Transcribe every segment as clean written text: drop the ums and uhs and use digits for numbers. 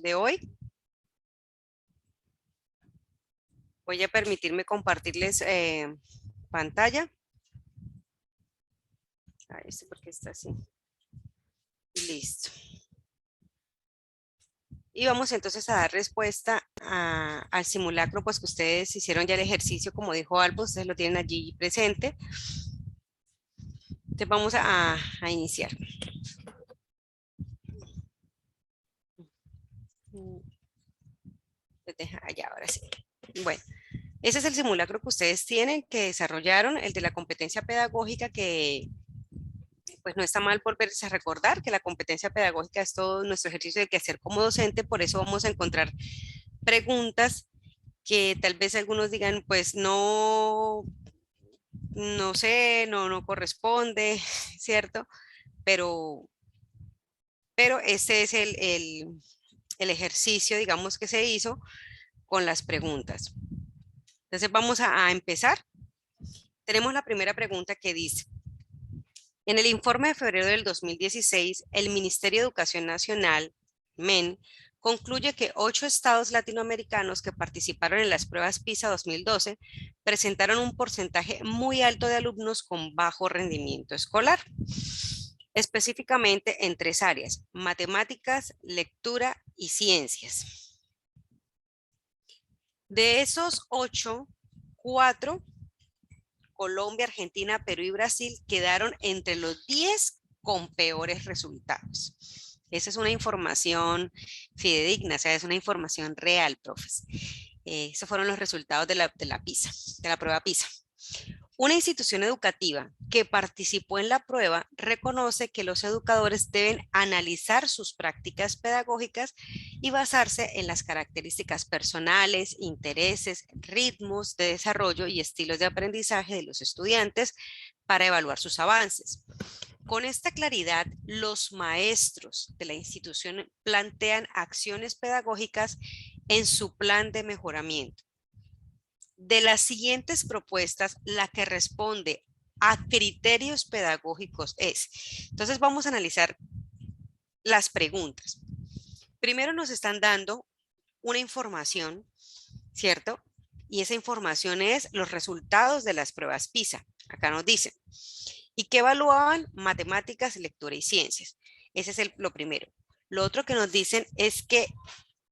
de hoy. Voy a permitirme compartirles pantalla. Porque está así. Listo. Y vamos entonces a dar respuesta al simulacro, pues que ustedes hicieron ya el ejercicio, como dijo Albo, ustedes lo tienen allí presente. Entonces vamos a iniciar. Allá, ahora sí. Bueno, ese es el simulacro que ustedes tienen, que desarrollaron, el de la competencia pedagógica, que pues no está mal volverse a recordar que la competencia pedagógica es todo nuestro ejercicio de quehacer como docente, por eso vamos a encontrar preguntas que tal vez algunos digan, pues no sé, no corresponde, ¿cierto? Pero ese es el ejercicio, digamos, que se hizo con las preguntas. Entonces vamos a empezar. Tenemos la primera pregunta que dice: en el informe de febrero del 2016, el Ministerio de Educación Nacional, MEN, concluye que 8 estados latinoamericanos que participaron en las pruebas PISA 2012 presentaron un porcentaje muy alto de alumnos con bajo rendimiento escolar, específicamente en 3 áreas: matemáticas, lectura y ciencias. De esos 8, 4, Colombia, Argentina, Perú y Brasil, quedaron entre los 10 con peores resultados. Esa es una información fidedigna, o sea, es una información real, profes. Esos fueron los resultados de la PISA, de la prueba PISA. Una institución educativa que participó en la prueba reconoce que los educadores deben analizar sus prácticas pedagógicas y basarse en las características personales, intereses, ritmos de desarrollo y estilos de aprendizaje de los estudiantes para evaluar sus avances. Con esta claridad, los maestros de la institución plantean acciones pedagógicas en su plan de mejoramiento. De las siguientes propuestas, la que responde a criterios pedagógicos es. Entonces vamos a analizar las preguntas. Primero nos están dando una información, ¿cierto? Y esa información es los resultados de las pruebas PISA. Acá nos dicen. ¿Y qué evaluaban? Matemáticas, lectura y ciencias. Ese es lo primero. Lo otro que nos dicen es que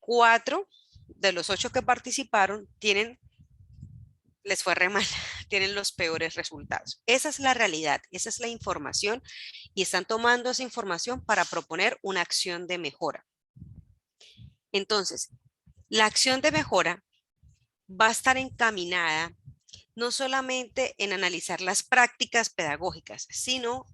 4 de los 8 que participaron les fue re mal, tienen los peores resultados. Esa es la realidad, esa es la información y están tomando esa información para proponer una acción de mejora. Entonces, la acción de mejora va a estar encaminada no solamente en analizar las prácticas pedagógicas, sino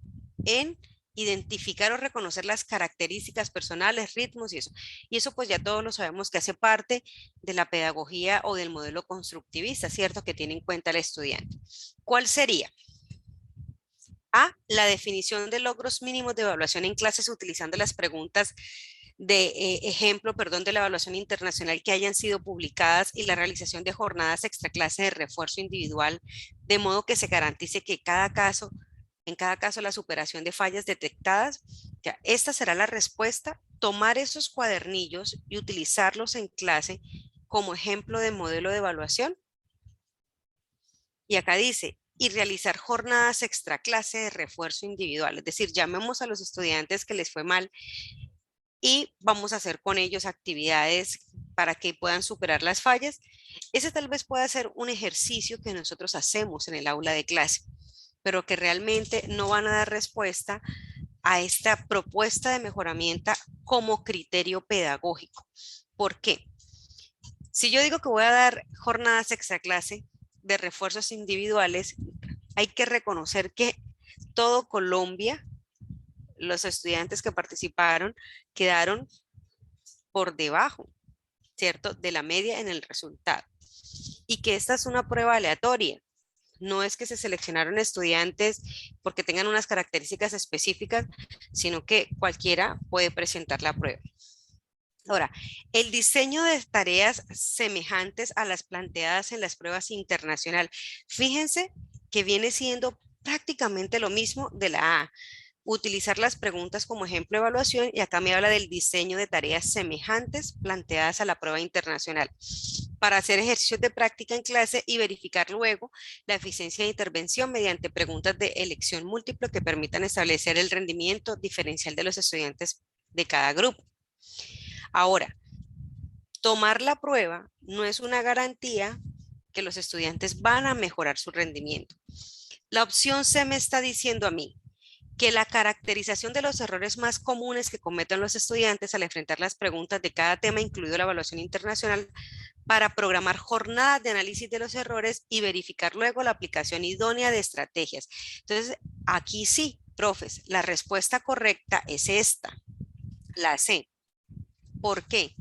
en identificar o reconocer las características personales, ritmos y eso. Y eso pues ya todos lo sabemos que hace parte de la pedagogía o del modelo constructivista, ¿cierto? Que tiene en cuenta el estudiante. ¿Cuál sería? A, la definición de logros mínimos de evaluación en clases utilizando las preguntas de ejemplo, de la evaluación internacional que hayan sido publicadas y la realización de jornadas extraclase de refuerzo individual, de modo que se garantice que en cada caso la superación de fallas detectadas. Ya, esta será la respuesta: tomar esos cuadernillos y utilizarlos en clase como ejemplo de modelo de evaluación. Y acá dice, y realizar jornadas extraclase de refuerzo individual, es decir, llamemos a los estudiantes que les fue mal y vamos a hacer con ellos actividades para que puedan superar las fallas. Ese tal vez pueda ser un ejercicio que nosotros hacemos en el aula de clase, pero que realmente no van a dar respuesta a esta propuesta de mejoramiento como criterio pedagógico. ¿Por qué? Si yo digo que voy a dar jornadas extraclase de refuerzos individuales, hay que reconocer que todo Colombia, los estudiantes que participaron, quedaron por debajo, ¿cierto?, de la media en el resultado. Y que esta es una prueba aleatoria. No es que se seleccionaron estudiantes porque tengan unas características específicas, sino que cualquiera puede presentar la prueba. Ahora, el diseño de tareas semejantes a las planteadas en las pruebas internacionales. Fíjense que viene siendo prácticamente lo mismo de la A. utilizar las preguntas como ejemplo de evaluación, y acá me habla del diseño de tareas semejantes planteadas a la prueba internacional para hacer ejercicios de práctica en clase y verificar luego la eficiencia de intervención mediante preguntas de elección múltiple que permitan establecer el rendimiento diferencial de los estudiantes de cada grupo. Ahora, tomar la prueba no es una garantía que los estudiantes van a mejorar su rendimiento. La opción C me está diciendo a mí que la caracterización de los errores más comunes que cometen los estudiantes al enfrentar las preguntas de cada tema, incluido la evaluación internacional, para programar jornadas de análisis de los errores y verificar luego la aplicación idónea de estrategias. Entonces, aquí sí, profes, la respuesta correcta es esta, la C. ¿Por qué?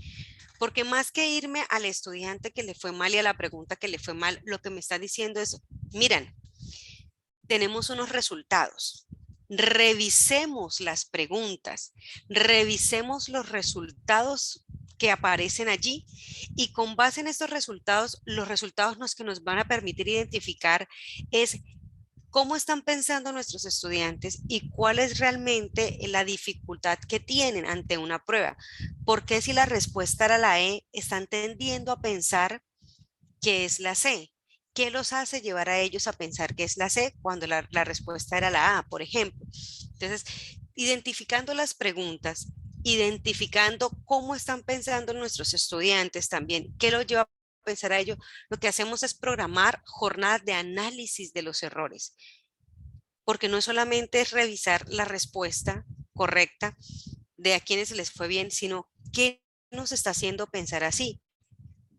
Porque más que irme al estudiante que le fue mal y a la pregunta que le fue mal, lo que me está diciendo es, miren, tenemos unos resultados. Revisemos las preguntas, revisemos los resultados que aparecen allí y con base en estos resultados, los resultados que nos van a permitir identificar es cómo están pensando nuestros estudiantes y cuál es realmente la dificultad que tienen ante una prueba. Porque si la respuesta era la E, están tendiendo a pensar que es la C. ¿Qué los hace llevar a ellos a pensar que es la C cuando la respuesta era la A, por ejemplo? Entonces, identificando las preguntas, identificando cómo están pensando nuestros estudiantes también, qué los lleva a pensar a ellos, lo que hacemos es programar jornadas de análisis de los errores, porque no solamente es revisar la respuesta correcta de a quienes les fue bien, sino qué nos está haciendo pensar así.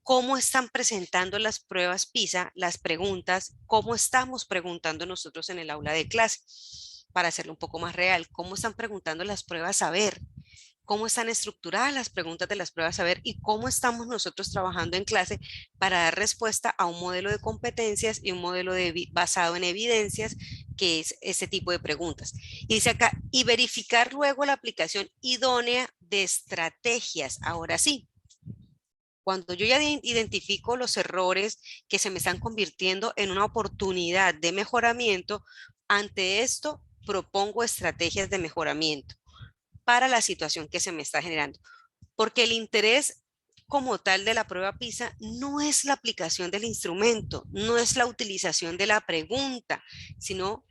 ¿Cómo están presentando las pruebas PISA, las preguntas? ¿Cómo estamos preguntando nosotros en el aula de clase? Para hacerlo un poco más real, ¿cómo están preguntando las pruebas saber? ¿Cómo están estructuradas las preguntas de las pruebas saber? ¿Y cómo estamos nosotros trabajando en clase para dar respuesta a un modelo de competencias y un modelo basado en evidencias, que es ese tipo de preguntas? Y dice acá, y verificar luego la aplicación idónea de estrategias. Ahora sí. Cuando yo ya identifico los errores que se me están convirtiendo en una oportunidad de mejoramiento, ante esto propongo estrategias de mejoramiento para la situación que se me está generando. Porque el interés como tal de la prueba PISA no es la aplicación del instrumento, no es la utilización de la pregunta, sino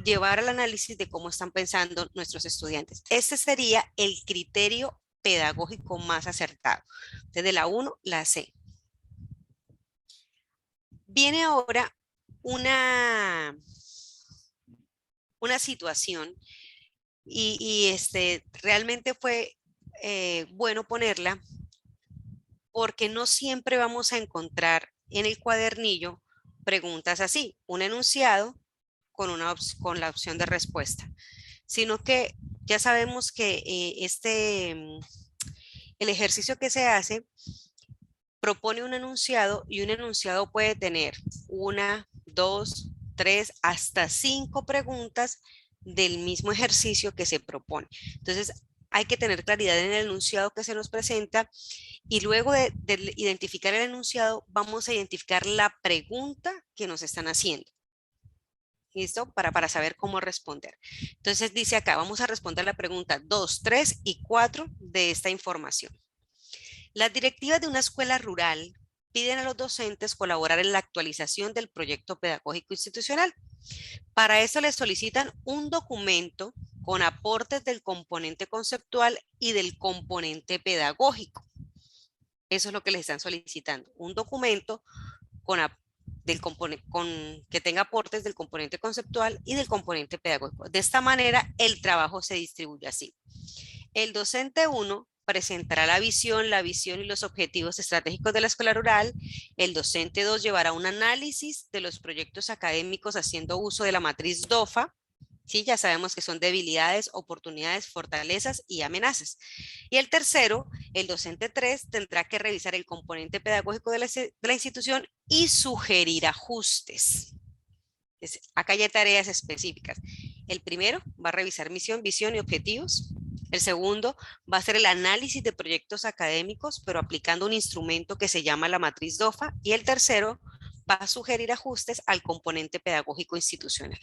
llevar al análisis de cómo están pensando nuestros estudiantes. Ese sería el criterio pedagógico más acertado. Desde la 1, la C. Viene ahora una situación y realmente fue bueno ponerla porque no siempre vamos a encontrar en el cuadernillo preguntas así, un enunciado con la opción de respuesta, sino que ya sabemos que el ejercicio que se hace propone un enunciado y un enunciado puede tener 1, 2, 3, hasta 5 preguntas del mismo ejercicio que se propone. Entonces, hay que tener claridad en el enunciado que se nos presenta y luego de identificar el enunciado, vamos a identificar la pregunta que nos están haciendo. ¿Listo? Para saber cómo responder. Entonces dice acá, vamos a responder la pregunta 2, 3 y 4 de esta información. Las directivas de una escuela rural piden a los docentes colaborar en la actualización del proyecto pedagógico institucional. Para eso les solicitan un documento con aportes del componente conceptual y del componente pedagógico. Eso es lo que les están solicitando, un documento que tenga aportes del componente conceptual y del componente pedagógico. De esta manera, el trabajo se distribuye así. El docente 1 presentará la visión y los objetivos estratégicos de la escuela rural. El docente 2 llevará un análisis de los proyectos académicos haciendo uso de la matriz DOFA. Sí, ya sabemos que son debilidades, oportunidades, fortalezas y amenazas. Y el tercero, el docente 3, tendrá que revisar el componente pedagógico de la institución y sugerir ajustes. Acá hay tareas específicas. El primero va a revisar misión, visión y objetivos. El segundo va a hacer el análisis de proyectos académicos, pero aplicando un instrumento que se llama la matriz DOFA. Y el tercero va a sugerir ajustes al componente pedagógico institucional.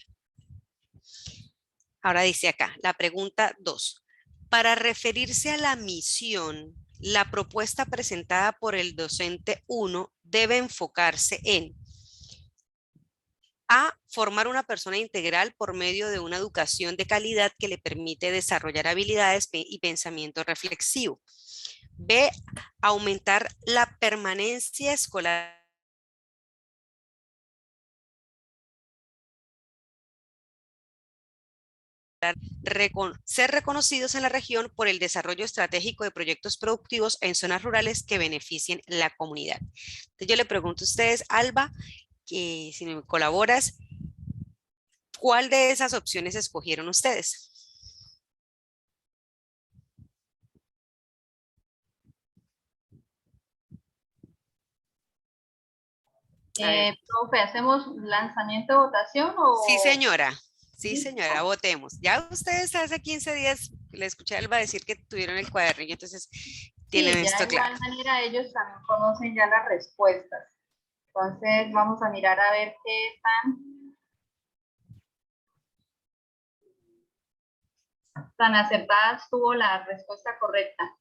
Ahora dice acá, la pregunta 2. Para referirse a la misión, la propuesta presentada por el docente 1 debe enfocarse en A, formar una persona integral por medio de una educación de calidad que le permite desarrollar habilidades y pensamiento reflexivo. B, aumentar la permanencia escolar ser reconocidos en la región por el desarrollo estratégico de proyectos productivos en zonas rurales que beneficien la comunidad. Entonces yo le pregunto a ustedes, Alba, que si me colaboras, ¿cuál de esas opciones escogieron ustedes? A ver. Profe, ¿hacemos lanzamiento de votación Sí, o...? señora. Sí, señora, Listo. votemos. Ya ustedes hace 15 días le escuché a Alba decir que tuvieron el cuadernillo, entonces tienen Sí, ya esto de claro. igual manera ellos también conocen ya las respuestas. Entonces vamos a mirar a ver qué tan acertadas tuvo la respuesta correcta.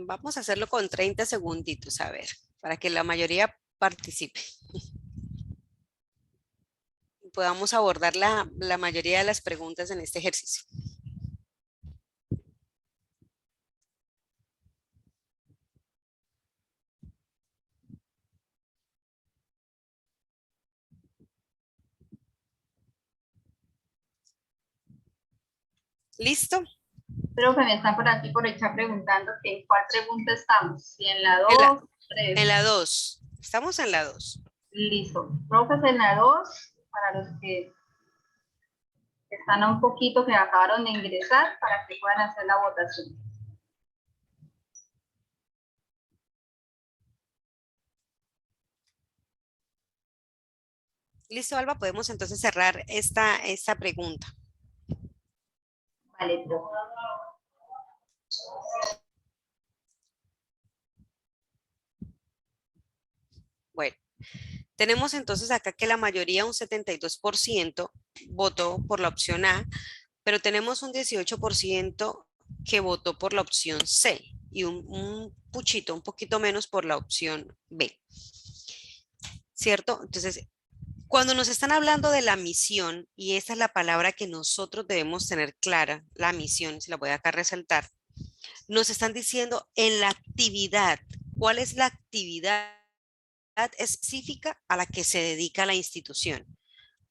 Vamos a hacerlo con 30 segunditos, a ver, para que la mayoría participe. Y podamos abordar la mayoría de las preguntas en este ejercicio. ¿Listo? Creo que me están por aquí por echar preguntando que en cuál pregunta estamos. Si en la En la, 2, 3. en la 2. Estamos en la 2. Listo. Profes, en la 2, para los que están a un poquito que acabaron de ingresar, para que puedan hacer la votación. Listo, Alba, podemos entonces cerrar esta pregunta. Vale, profe. Bueno, tenemos entonces acá que la mayoría, un 72%, votó por la opción A, pero tenemos un 18% que votó por la opción C y un puchito, un poquito menos por la opción B. ¿Cierto? Entonces, cuando nos están hablando de la misión, y esta es la palabra que nosotros debemos tener clara, la misión, se la voy acá a resaltar, nos están diciendo en la actividad, ¿cuál es la actividad específica a la que se dedica la institución?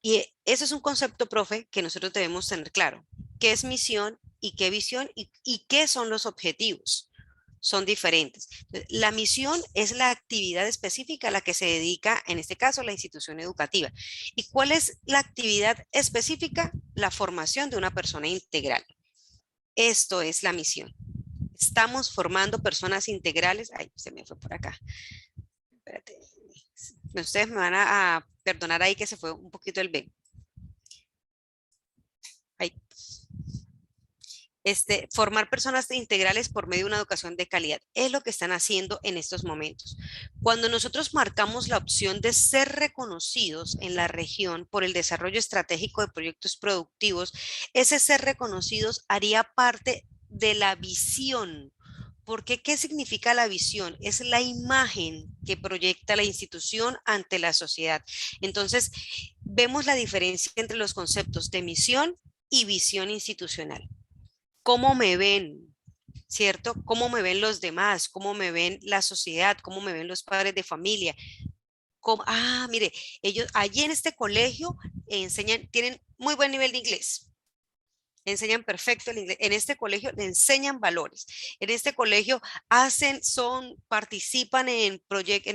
Y ese es un concepto, profe, que nosotros debemos tener claro. ¿Qué es misión y qué visión y qué son los objetivos? Son diferentes. La misión es la actividad específica a la que se dedica, en este caso, la institución educativa. ¿Y cuál es la actividad específica? La formación de una persona integral. Esto es la misión. Estamos formando personas integrales. Ay, se me fue por acá. Espérate. Ustedes me van a perdonar ahí que se fue un poquito el B. Ahí. Formar personas integrales por medio de una educación de calidad. Es lo que están haciendo en estos momentos. Cuando nosotros marcamos la opción de ser reconocidos en la región por el desarrollo estratégico de proyectos productivos, ese ser reconocidos haría parte de la visión. Porque, ¿qué significa la visión? Es la imagen que proyecta la institución ante la sociedad. Entonces, vemos la diferencia entre los conceptos de misión y visión institucional. ¿Cómo me ven? ¿Cierto? ¿Cómo me ven los demás? ¿Cómo me ven la sociedad? ¿Cómo me ven los padres de familia? Mire, ellos allí en este colegio enseñan, tienen muy buen nivel de inglés. Enseñan perfecto el inglés. En este colegio le enseñan valores. En este colegio participan en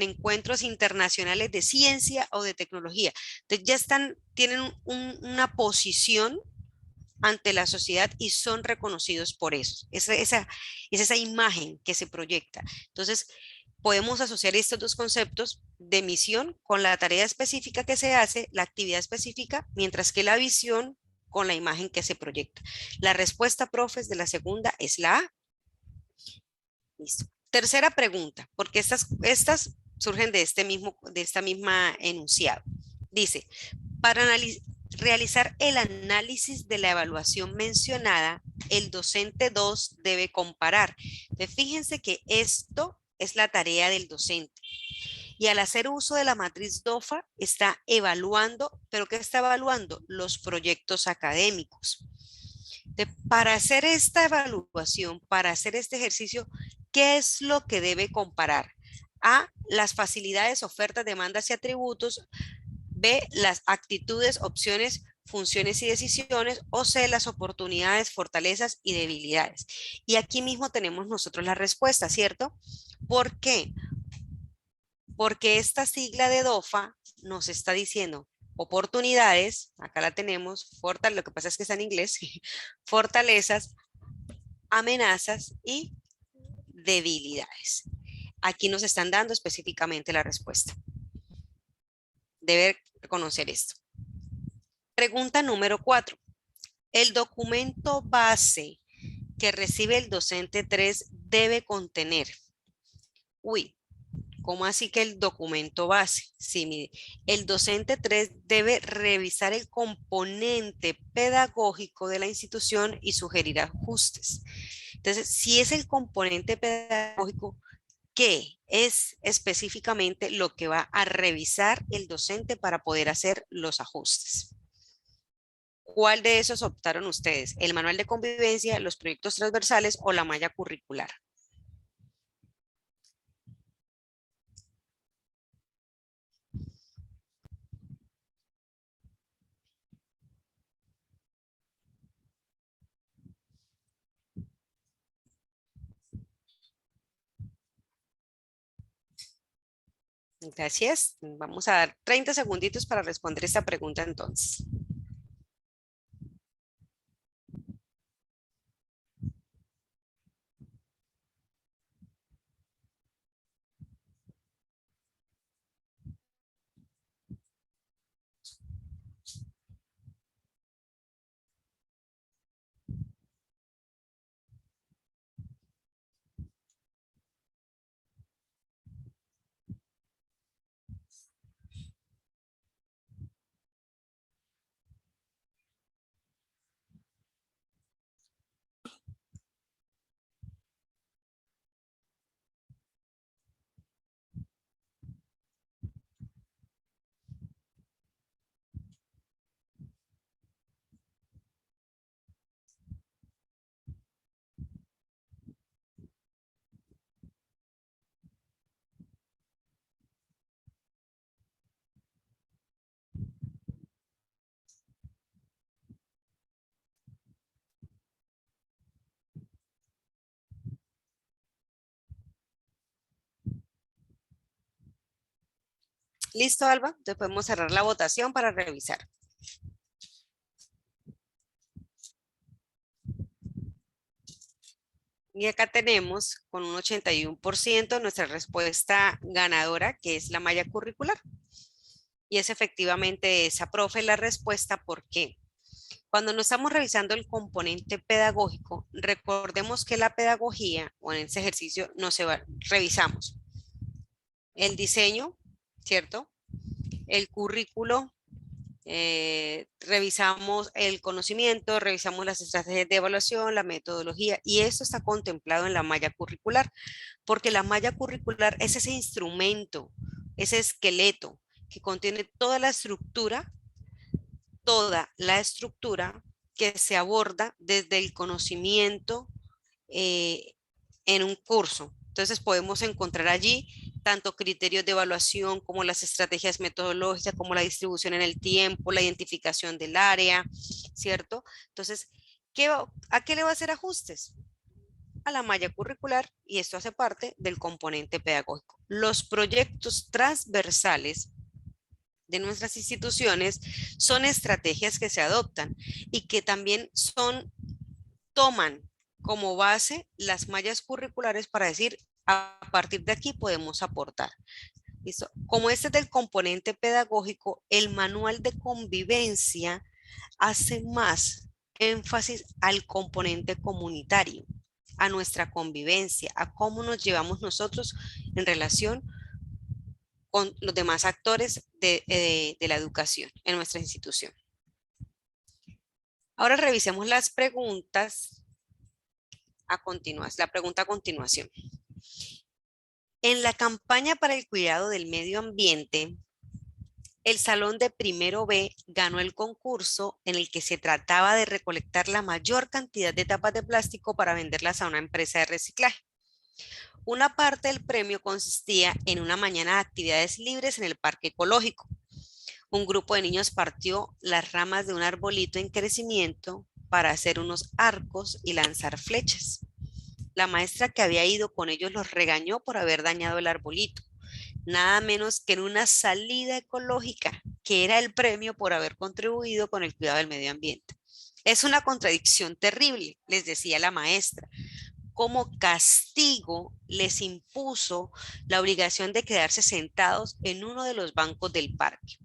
encuentros internacionales de ciencia o de tecnología. Entonces ya tienen una posición ante la sociedad y son reconocidos por eso. Es esa imagen que se proyecta. Entonces, podemos asociar estos dos conceptos de misión con la tarea específica que se hace, la actividad específica, mientras que la visión con la imagen que se proyecta. La respuesta, profes, de la segunda es la A. Listo. Tercera pregunta, porque estas surgen de esta misma enunciado. Dice, para realizar el análisis de la evaluación mencionada, el docente 2 debe comparar. Fíjense que esto es la tarea del docente. Y al hacer uso de la matriz DOFA, está evaluando, ¿pero qué está evaluando? Los proyectos académicos. Para hacer esta evaluación, para hacer este ejercicio, ¿qué es lo que debe comparar? A, las facilidades, ofertas, demandas y atributos. B, las actitudes, opciones, funciones y decisiones. O C, las oportunidades, fortalezas y debilidades. Y aquí mismo tenemos nosotros la respuesta, ¿cierto? ¿Por qué? Porque esta sigla de DOFA nos está diciendo oportunidades, acá la tenemos, lo que pasa es que está en inglés, fortalezas, amenazas y debilidades. Aquí nos están dando específicamente la respuesta. Debe reconocer esto. Pregunta número 4. El documento base que recibe el docente 3 debe contener. ¿Cómo así que el documento base? Sí, mire, el docente 3 debe revisar el componente pedagógico de la institución y sugerir ajustes. Entonces, si es el componente pedagógico, ¿qué es específicamente lo que va a revisar el docente para poder hacer los ajustes? ¿Cuál de esos optaron ustedes? ¿El manual de convivencia, los proyectos transversales o la malla curricular? Gracias. Vamos a dar 30 segunditos para responder esta pregunta entonces. ¿Listo, Alba? Entonces podemos cerrar la votación para revisar. Y acá tenemos con un 81% nuestra respuesta ganadora, que es la malla curricular. Y es efectivamente esa, profe, la respuesta. ¿Por qué? Cuando no estamos revisando el componente pedagógico, recordemos que la pedagogía, o en ese ejercicio, revisamos el diseño, ¿cierto? El currículo, revisamos el conocimiento, revisamos las estrategias de evaluación, la metodología, y esto está contemplado en la malla curricular, porque la malla curricular es ese instrumento, ese esqueleto que contiene toda la estructura que se aborda desde el conocimiento en un curso. Entonces podemos encontrar allí tanto criterios de evaluación como las estrategias metodológicas, como la distribución en el tiempo, la identificación del área, ¿cierto? Entonces, ¿a qué le va a hacer ajustes? A la malla curricular, y esto hace parte del componente pedagógico. Los proyectos transversales de nuestras instituciones son estrategias que se adoptan y que también toman como base las mallas curriculares para decir A partir de aquí podemos aportar. ¿Listo? Como este es del componente pedagógico, el manual de convivencia hace más énfasis al componente comunitario, a nuestra convivencia, a cómo nos llevamos nosotros en relación con los demás actores de la educación en nuestra institución. Ahora revisemos las preguntas a continuación. La pregunta a continuación. En la campaña para el cuidado del medio ambiente, el salón de primero B ganó el concurso en el que se trataba de recolectar la mayor cantidad de tapas de plástico para venderlas a una empresa de reciclaje. Una parte del premio consistía en una mañana de actividades libres en el parque ecológico. Un grupo de niños partió las ramas de un arbolito en crecimiento para hacer unos arcos y lanzar flechas. La maestra que había ido con ellos los regañó por haber dañado el arbolito, nada menos que en una salida ecológica, que era el premio por haber contribuido con el cuidado del medio ambiente. Es una contradicción terrible, les decía la maestra. Como castigo les impuso la obligación de quedarse sentados en uno de los bancos del parque.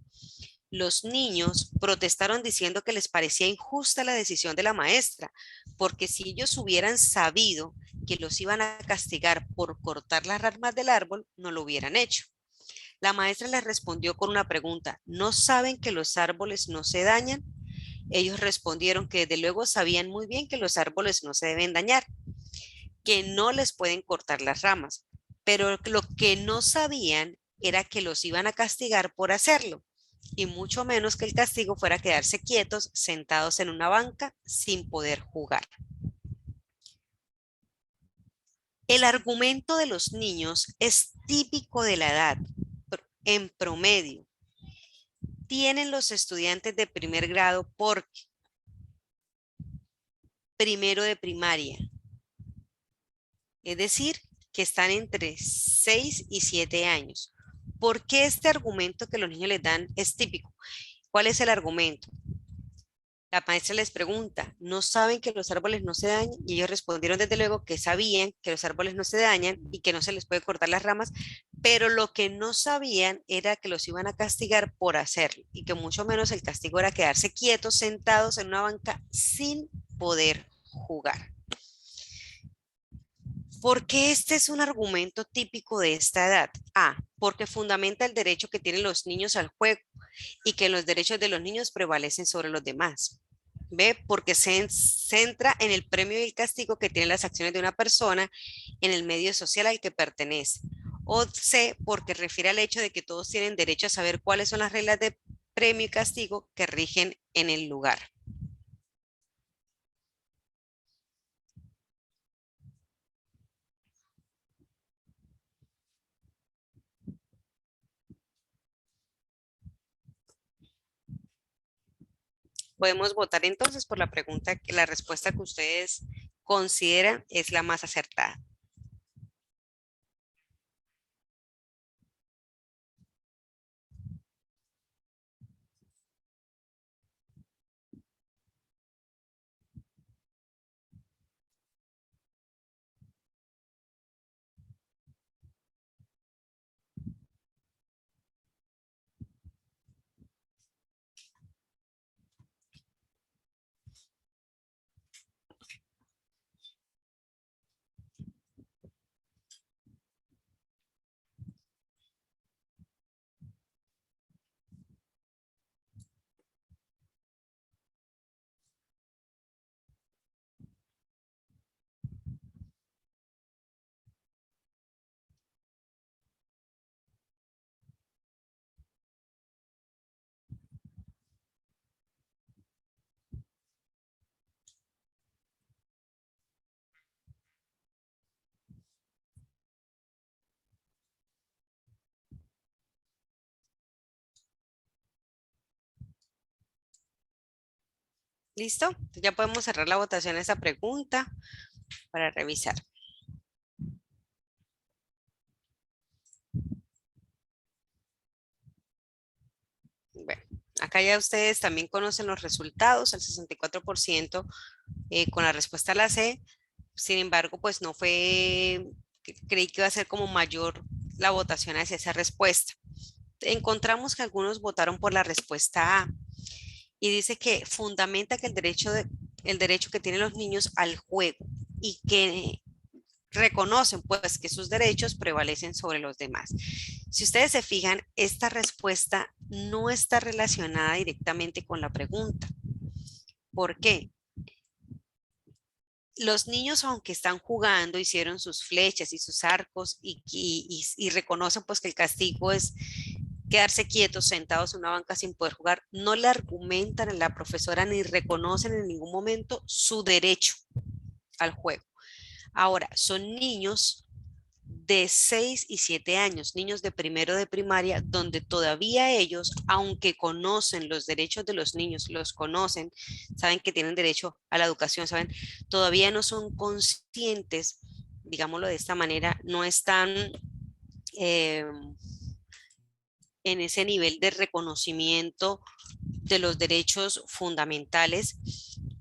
Los niños protestaron diciendo que les parecía injusta la decisión de la maestra, porque si ellos hubieran sabido que los iban a castigar por cortar las ramas del árbol, no lo hubieran hecho. La maestra les respondió con una pregunta: ¿no saben que los árboles no se dañan? Ellos respondieron que desde luego sabían muy bien que los árboles no se deben dañar, que no les pueden cortar las ramas, pero lo que no sabían era que los iban a castigar por hacerlo, y mucho menos que el castigo fuera quedarse quietos, sentados en una banca, sin poder jugar. El argumento de los niños es típico de la edad. En promedio, tienen los estudiantes de primer grado porque primero de primaria, es decir, que están entre 6 y 7 años. ¿Por qué este argumento que los niños les dan es típico? ¿Cuál es el argumento? La maestra les pregunta: ¿no saben que los árboles no se dañan? Y ellos respondieron desde luego que sabían que los árboles no se dañan y que no se les puede cortar las ramas, pero lo que no sabían era que los iban a castigar por hacerlo, y que mucho menos el castigo era quedarse quietos, sentados en una banca sin poder jugar. ¿Por qué este es un argumento típico de esta edad? Porque fundamenta el derecho que tienen los niños al juego y que los derechos de los niños prevalecen sobre los demás. ¿Ve? Porque se centra en el premio y el castigo que tienen las acciones de una persona en el medio social al que pertenece. O C, porque refiere al hecho de que todos tienen derecho a saber cuáles son las reglas de premio y castigo que rigen en el lugar. Podemos votar entonces por la pregunta, la respuesta que ustedes consideran es la más acertada. ¿Listo? Ya podemos cerrar la votación de esta pregunta para revisar. Bueno, acá ya ustedes también conocen los resultados, el 64% con la respuesta a la C. Sin embargo, pues no fue creí que iba a ser como mayor la votación hacia esa respuesta. Encontramos que algunos votaron por la respuesta A y dice que fundamenta que el derecho que tienen los niños al juego y que reconocen pues que sus derechos prevalecen sobre los demás. Si ustedes se fijan, esta respuesta no está relacionada directamente con la pregunta. ¿Por qué? Los niños, aunque están jugando, hicieron sus flechas y sus arcos y reconocen pues que el castigo es quedarse quietos, sentados en una banca sin poder jugar, no le argumentan a la profesora ni reconocen en ningún momento su derecho al juego. Ahora, son niños de 6 y 7 años, niños de primero de primaria, donde todavía ellos, aunque conocen los derechos de los niños, los conocen, saben que tienen derecho a la educación, saben, todavía no son conscientes, digámoslo de esta manera, no están en ese nivel de reconocimiento de los derechos fundamentales,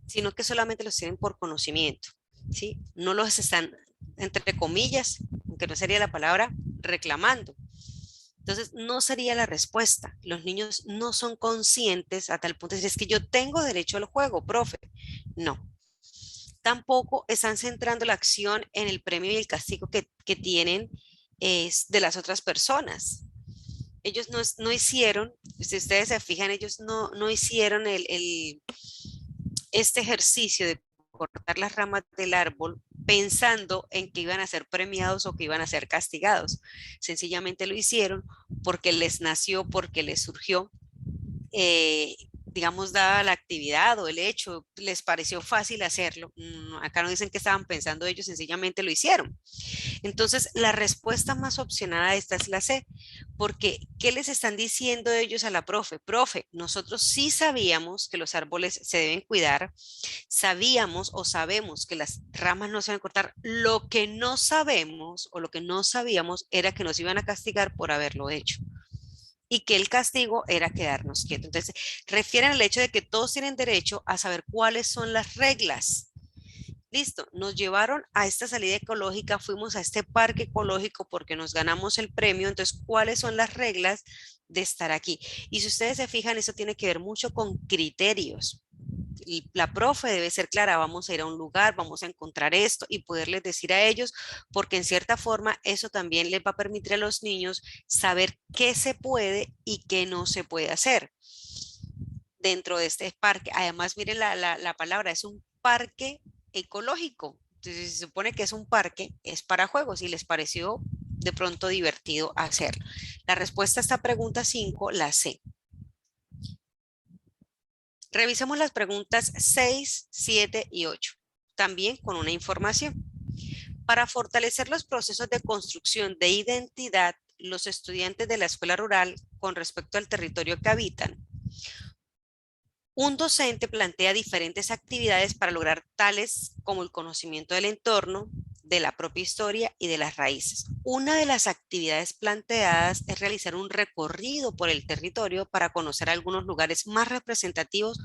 sino que solamente los tienen por conocimiento, ¿sí? No los están, entre comillas, aunque no sería la palabra, reclamando. Entonces, no sería la respuesta. Los niños no son conscientes a tal punto de decir, es que yo tengo derecho al juego, profe. No. Tampoco están centrando la acción en el premio y el castigo que tienen de las otras personas. Ellos no hicieron, si ustedes se fijan, ellos no hicieron este ejercicio de cortar las ramas del árbol pensando en que iban a ser premiados o que iban a ser castigados. Sencillamente lo hicieron porque les nació, porque les surgió, digamos, dada la actividad o el hecho, les pareció fácil hacerlo. Acá no dicen que estaban pensando ellos, sencillamente lo hicieron. Entonces, la respuesta más opcionada a esta es la C, porque ¿qué les están diciendo ellos a la profe? Profe, nosotros sí sabíamos que los árboles se deben cuidar, sabíamos o sabemos que las ramas no se deben cortar, lo que no sabemos o lo que no sabíamos era que nos iban a castigar por haberlo hecho y que el castigo era quedarnos quietos. Entonces, refieren al hecho de que todos tienen derecho a saber cuáles son las reglas. Listo, nos llevaron a esta salida ecológica, fuimos a este parque ecológico porque nos ganamos el premio, entonces, ¿cuáles son las reglas de estar aquí? Y si ustedes se fijan, eso tiene que ver mucho con criterios. Y la profe debe ser clara, vamos a ir a un lugar, vamos a encontrar esto y poderles decir a ellos, porque en cierta forma eso también les va a permitir a los niños saber qué se puede y qué no se puede hacer dentro de este parque. Además, miren la palabra, es un parque ecológico. Entonces, se supone que es un parque, es para juegos y les pareció de pronto divertido hacerlo. La respuesta a esta pregunta 5, la C. Revisemos las preguntas 6, 7 y 8, también con una información. Para fortalecer los procesos de construcción de identidad, los estudiantes de la escuela rural con respecto al territorio que habitan, un docente plantea diferentes actividades para lograr tales como el conocimiento del entorno, de la propia historia y de las raíces. Una de las actividades planteadas es realizar un recorrido por el territorio para conocer algunos lugares más representativos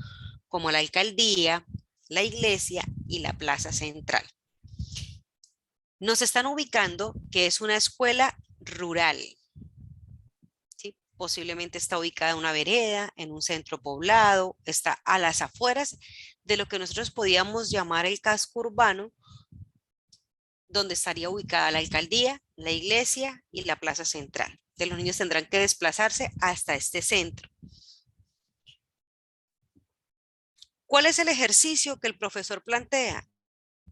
como la alcaldía, la iglesia y la plaza central. Nos están ubicando que es una escuela rural. ¿Sí? Posiblemente está ubicada en una vereda, en un centro poblado, está a las afueras de lo que nosotros podíamos llamar el casco urbano, donde estaría ubicada la alcaldía, la iglesia y la plaza central. De los niños tendrán que desplazarse hasta este centro. ¿Cuál es el ejercicio que el profesor plantea?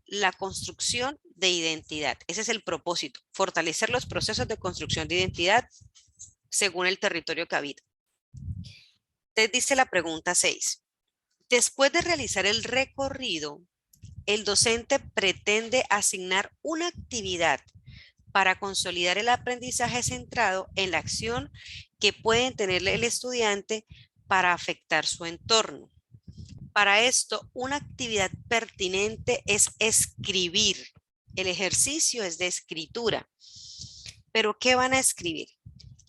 La construcción de identidad. Ese es el propósito, fortalecer los procesos de construcción de identidad según el territorio que habita. Entonces dice la pregunta 6. Después de realizar el recorrido, el docente pretende asignar una actividad para consolidar el aprendizaje centrado en la acción que puede tener el estudiante para afectar su entorno. Para esto, una actividad pertinente es escribir. El ejercicio es de escritura. ¿Pero qué van a escribir?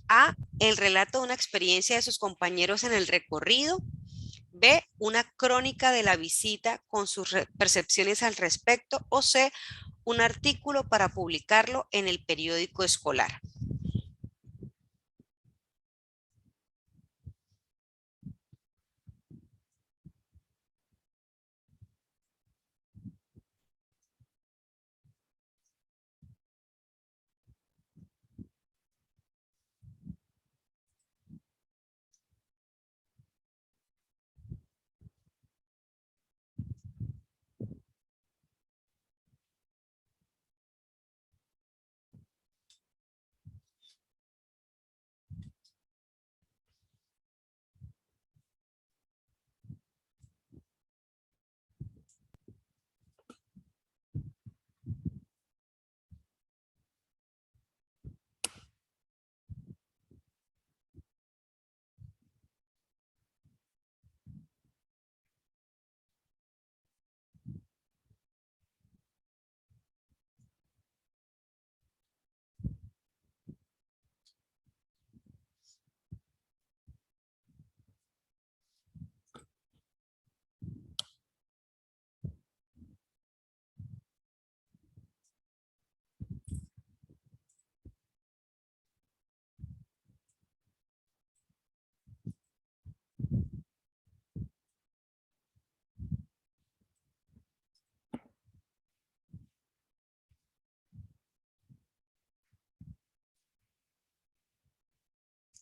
A, el relato de una experiencia de sus compañeros en el recorrido. B, una crónica de la visita con sus percepciones al respecto, o C, un artículo para publicarlo en el periódico escolar.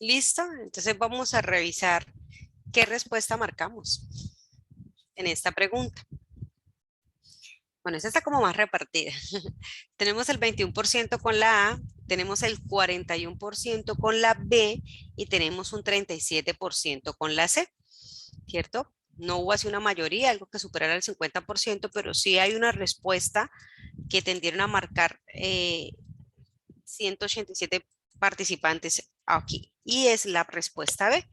¿Listo? Entonces vamos a revisar qué respuesta marcamos en esta pregunta. Bueno, esta está como más repartida. Tenemos el 21% con la A, tenemos el 41% con la B y tenemos un 37% con la C, ¿cierto? No hubo así una mayoría, algo que superara el 50%, pero sí hay una respuesta que tendieron a marcar 187 participantes aquí. Y es la respuesta B,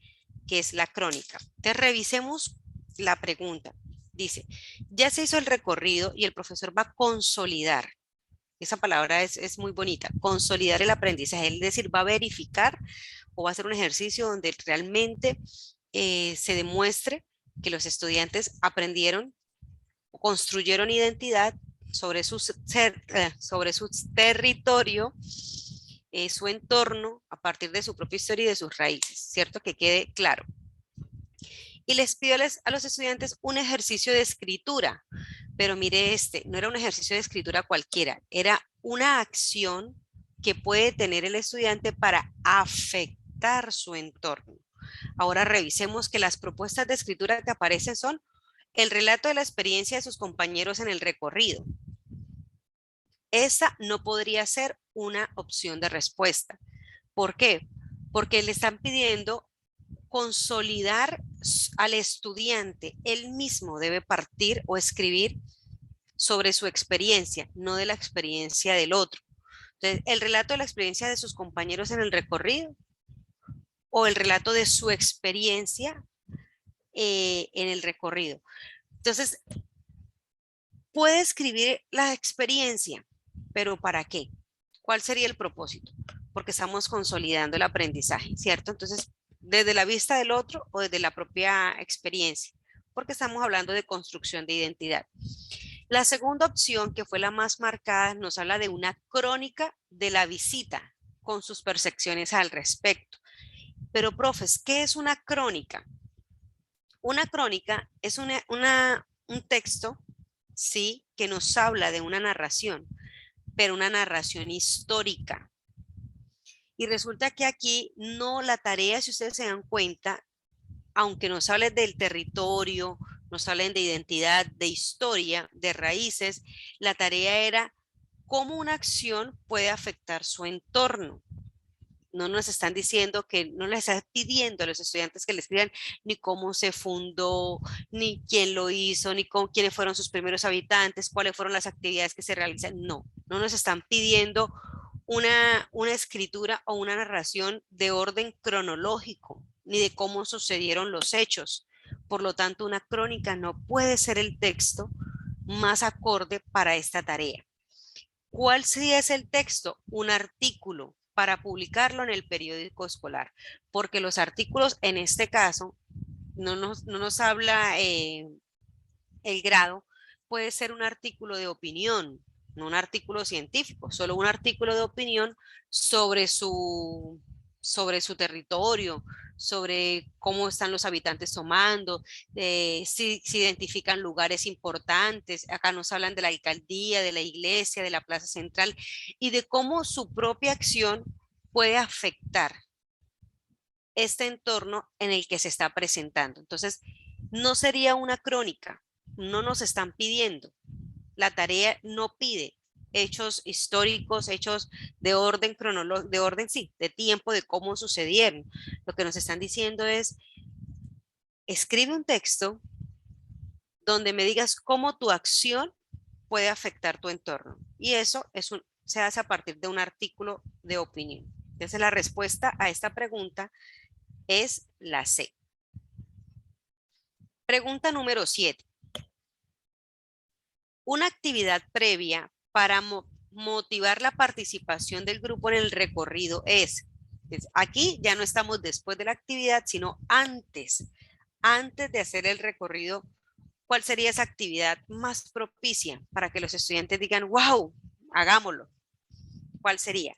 que es la crónica. Entonces revisemos la pregunta. Dice, ya se hizo el recorrido y el profesor va a consolidar. Esa palabra es muy bonita, consolidar el aprendizaje, es decir, va a verificar o va a hacer un ejercicio donde realmente se demuestre que los estudiantes aprendieron, construyeron identidad sobre su territorio, su entorno, a partir de su propia historia y de sus raíces, ¿cierto? Que quede claro. Y les pido a los estudiantes un ejercicio de escritura, pero mire no era un ejercicio de escritura cualquiera, era una acción que puede tener el estudiante para afectar su entorno. Ahora revisemos que las propuestas de escritura que aparecen son el relato de la experiencia de sus compañeros en el recorrido. Esa no podría ser una opción de respuesta. ¿Por qué? Porque le están pidiendo consolidar al estudiante. Él mismo debe partir o escribir sobre su experiencia, no de la experiencia del otro. Entonces, el relato de la experiencia de sus compañeros en el recorrido o el relato de su experiencia en el recorrido. Entonces, puede escribir la experiencia, pero ¿para qué? ¿Cuál sería el propósito? Porque estamos consolidando el aprendizaje, ¿cierto? Entonces, desde la vista del otro o desde la propia experiencia, porque estamos hablando de construcción de identidad. La segunda opción, que fue la más marcada, nos habla de una crónica de la visita con sus percepciones al respecto. Pero, profes, ¿qué es una crónica? Una crónica es un texto, sí, que nos habla de una narración, pero una narración histórica. Y resulta que aquí no, la tarea, si ustedes se dan cuenta, aunque nos hablen del territorio, nos hablen de identidad, de historia, de raíces, la tarea era cómo una acción puede afectar su entorno. No nos están diciendo que, no les están pidiendo a los estudiantes que les escriban ni cómo se fundó, ni quién lo hizo, ni quiénes fueron sus primeros habitantes, cuáles fueron las actividades que se realizan. No, no nos están pidiendo una escritura o una narración de orden cronológico, ni de cómo sucedieron los hechos. Por lo tanto, una crónica no puede ser el texto más acorde para esta tarea. ¿Cuál sí es el texto? Un artículo para publicarlo en el periódico escolar, porque los artículos en este caso no nos habla el grado, puede ser un artículo de opinión, no un artículo científico, solo un artículo de opinión sobre sobre su territorio, sobre cómo están los habitantes tomando, si identifican lugares importantes. Acá nos hablan de la alcaldía, de la iglesia, de la plaza central y de cómo su propia acción puede afectar este entorno en el que se está presentando. Entonces, no sería una crónica, no nos están pidiendo. La tarea no pide hechos históricos, hechos de orden cronológico, de orden, sí, de tiempo, de cómo sucedieron. Lo que nos están diciendo es, escribe un texto donde me digas cómo tu acción puede afectar tu entorno. Y eso se hace a partir de un artículo de opinión. Entonces, la respuesta a esta pregunta es la C. Pregunta número 7. Una actividad previa para motivar la participación del grupo en el recorrido es, aquí ya no estamos después de la actividad, sino antes de hacer el recorrido. ¿Cuál sería esa actividad más propicia para que los estudiantes digan, wow, hagámoslo? ¿Cuál sería?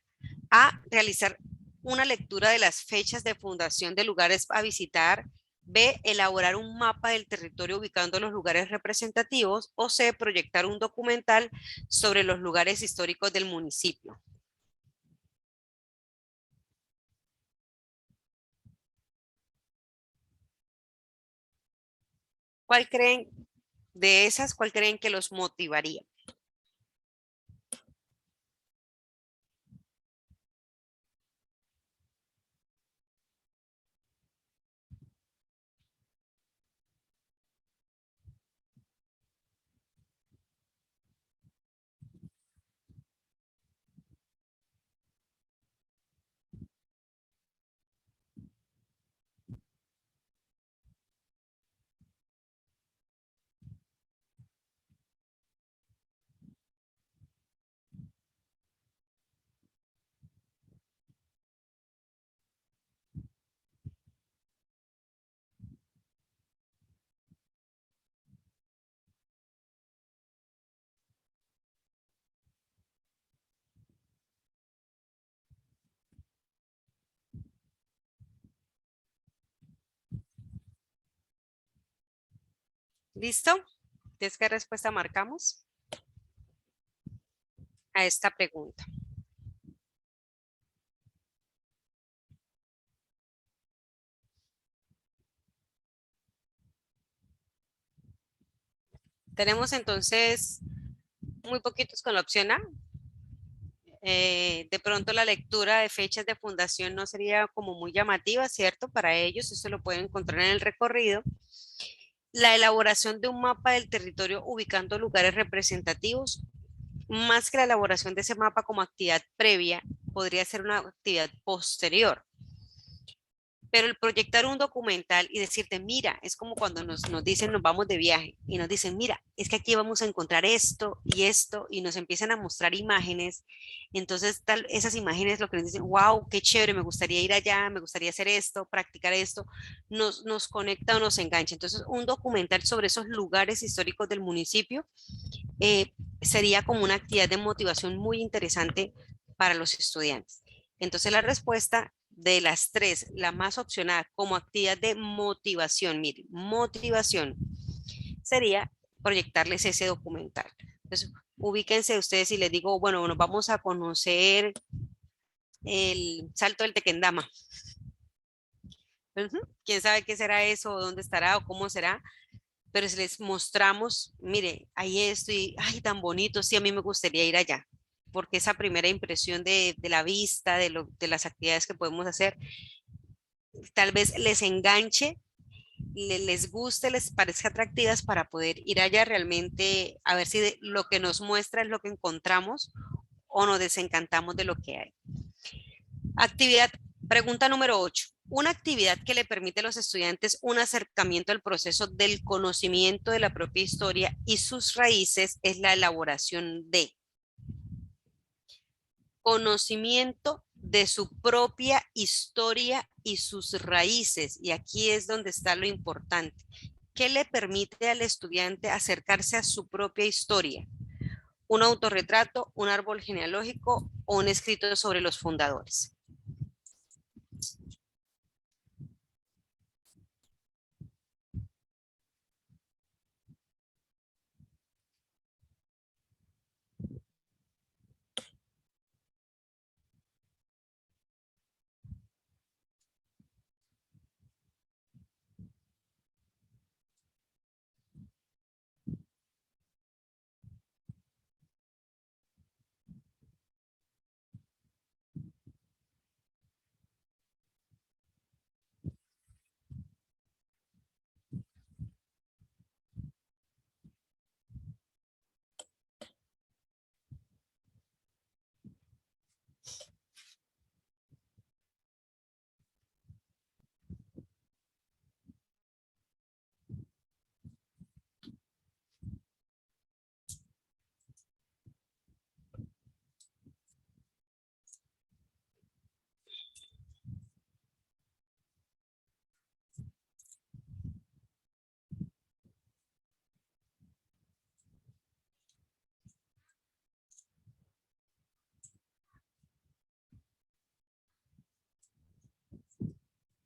A, realizar una lectura de las fechas de fundación de lugares a visitar. B, elaborar un mapa del territorio ubicando los lugares representativos. O C, proyectar un documental sobre los lugares históricos del municipio. ¿Cuál creen de esas? ¿Cuál creen que los motivaría? ¿Listo? ¿Entonces qué respuesta marcamos a esta pregunta? Tenemos entonces muy poquitos con la opción A. De pronto la lectura de fechas de fundación no sería como muy llamativa, ¿cierto? Para ellos, eso lo pueden encontrar en el recorrido. La elaboración de un mapa del territorio ubicando lugares representativos, más que la elaboración de ese mapa como actividad previa, podría ser una actividad posterior. Pero el proyectar un documental y decirte, mira, es como cuando nos dicen, nos vamos de viaje y nos dicen, mira, es que aquí vamos a encontrar esto, y nos empiezan a mostrar imágenes. Entonces, esas imágenes lo que nos dicen, wow, qué chévere, me gustaría ir allá, me gustaría hacer esto, practicar esto, nos conecta o nos engancha. Entonces, un documental sobre esos lugares históricos del municipio sería como una actividad de motivación muy interesante para los estudiantes. Entonces, la respuesta de las tres, la más opcionada como actividad de motivación, miren, motivación, sería proyectarles ese documental. Entonces, ubíquense ustedes y les digo, bueno, nos vamos a conocer el Salto del Tequendama. ¿Quién sabe qué será eso, dónde estará o cómo será? Pero si les mostramos, mire, hay esto y, ay, tan bonito, sí, a mí me gustaría ir allá, porque esa primera impresión de la vista, de las actividades que podemos hacer, tal vez les enganche, les guste, les parezca atractivas para poder ir allá realmente a ver si lo que nos muestra es lo que encontramos o nos desencantamos de lo que hay. Actividad, pregunta número 8. Una actividad que le permite a los estudiantes un acercamiento al proceso del conocimiento de la propia historia y sus raíces es la elaboración de conocimiento de su propia historia y sus raíces. Y aquí es donde está lo importante. ¿Qué le permite al estudiante acercarse a su propia historia? ¿Un autorretrato, un árbol genealógico o un escrito sobre los fundadores?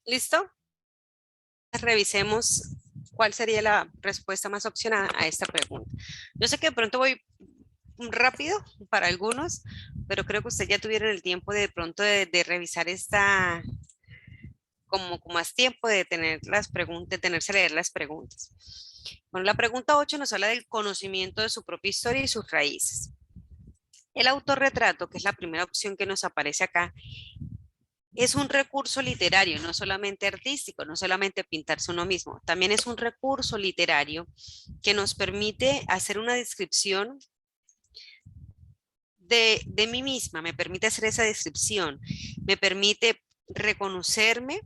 ¿Listo? Revisemos cuál sería la respuesta más opcionada a esta pregunta. Yo sé que de pronto voy rápido para algunos, pero creo que usted ya tuvieron el tiempo de pronto de revisar esta, como con más tiempo de tener las preguntas, de tenerse a leer las preguntas. Bueno, la pregunta 8 nos habla del conocimiento de su propia historia y sus raíces. El autorretrato, que es la primera opción que nos aparece acá, es un recurso literario, no solamente artístico, no solamente pintarse uno mismo, también es un recurso literario que nos permite hacer una descripción de mí misma, me permite hacer esa descripción, me permite reconocerme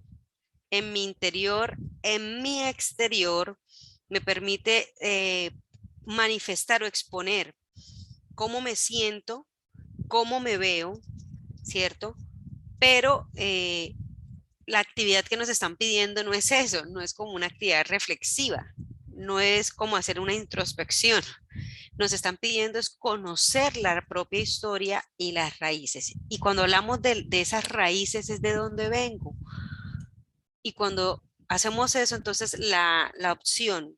en mi interior, en mi exterior, me permite manifestar o exponer cómo me siento, cómo me veo, ¿cierto? Pero la actividad que nos están pidiendo no es eso, no es como una actividad reflexiva, no es como hacer una introspección. Nos están pidiendo es conocer la propia historia y las raíces. Y cuando hablamos de esas raíces es de dónde vengo. Y cuando hacemos eso, entonces la opción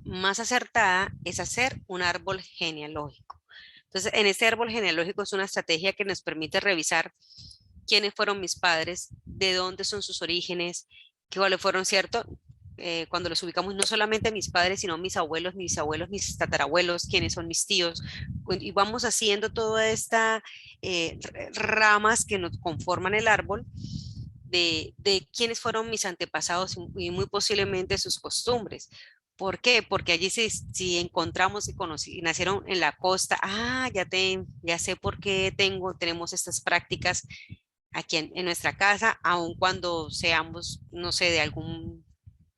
más acertada es hacer un árbol genealógico. Entonces, en este árbol genealógico es una estrategia que nos permite revisar quiénes fueron mis padres, de dónde son sus orígenes, cuáles fueron, ¿cierto? Cuando los ubicamos, no solamente mis padres, sino mis abuelos, mis abuelos, mis tatarabuelos, quiénes son mis tíos, y vamos haciendo toda esta ramas que nos conforman el árbol de quiénes fueron mis antepasados y muy posiblemente sus costumbres. ¿Por qué? Porque allí si encontramos y nacieron en la costa, ya sé por qué tenemos estas prácticas aquí en nuestra casa, aun cuando seamos, no sé, de algún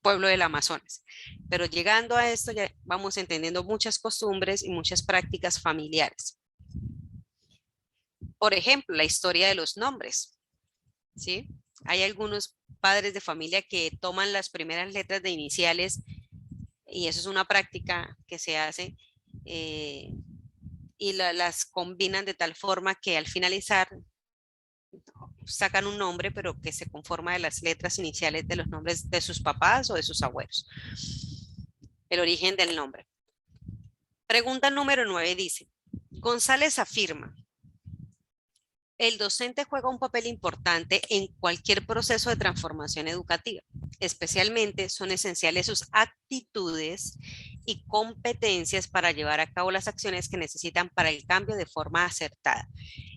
pueblo del Amazonas. Pero llegando a esto ya vamos entendiendo muchas costumbres y muchas prácticas familiares. Por ejemplo, la historia de los nombres, ¿sí? Hay algunos padres de familia que toman las primeras letras de iniciales y eso es una práctica que se hace y las combinan de tal forma que al finalizar sacan un nombre, pero que se conforma de las letras iniciales de los nombres de sus papás o de sus abuelos. El origen del nombre. Pregunta número 9 dice, González afirma, el docente juega un papel importante en cualquier proceso de transformación educativa. Especialmente son esenciales sus actitudes y competencias para llevar a cabo las acciones que necesitan para el cambio de forma acertada.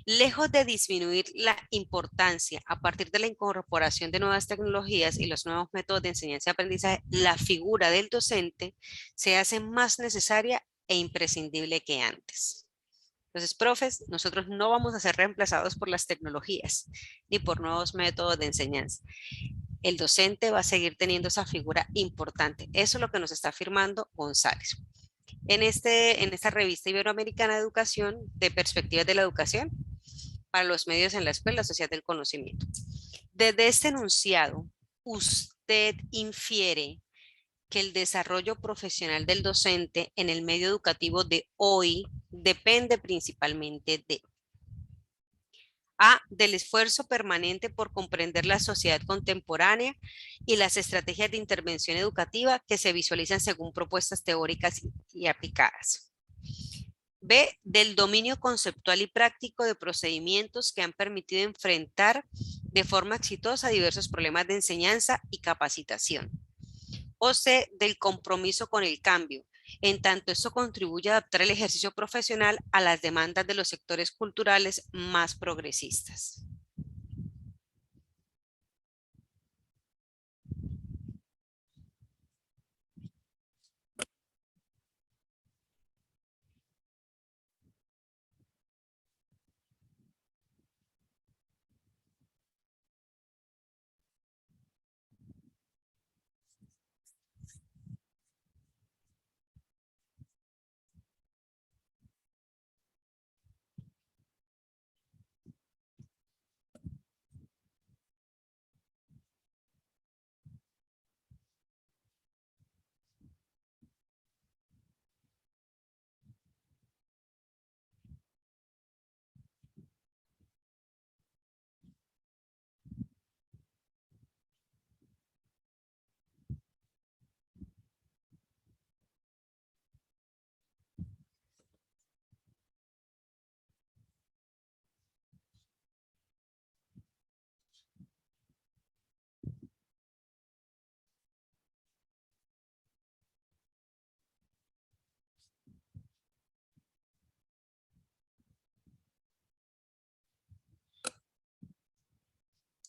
Lejos de disminuir la importancia a partir de la incorporación de nuevas tecnologías y los nuevos métodos de enseñanza y aprendizaje, la figura del docente se hace más necesaria e imprescindible que antes. Entonces, profes, nosotros no vamos a ser reemplazados por las tecnologías ni por nuevos métodos de enseñanza. El docente va a seguir teniendo esa figura importante. Eso es lo que nos está afirmando González. En esta revista iberoamericana de educación, de perspectivas de la educación, para los medios en la escuela, la sociedad del conocimiento. Desde este enunciado, usted infiere que el desarrollo profesional del docente en el medio educativo de hoy depende principalmente de A, del esfuerzo permanente por comprender la sociedad contemporánea y las estrategias de intervención educativa que se visualizan según propuestas teóricas y aplicadas. B, del dominio conceptual y práctico de procedimientos que han permitido enfrentar de forma exitosa diversos problemas de enseñanza y capacitación. O C, del compromiso con el cambio, en tanto esto contribuye a adaptar el ejercicio profesional a las demandas de los sectores culturales más progresistas.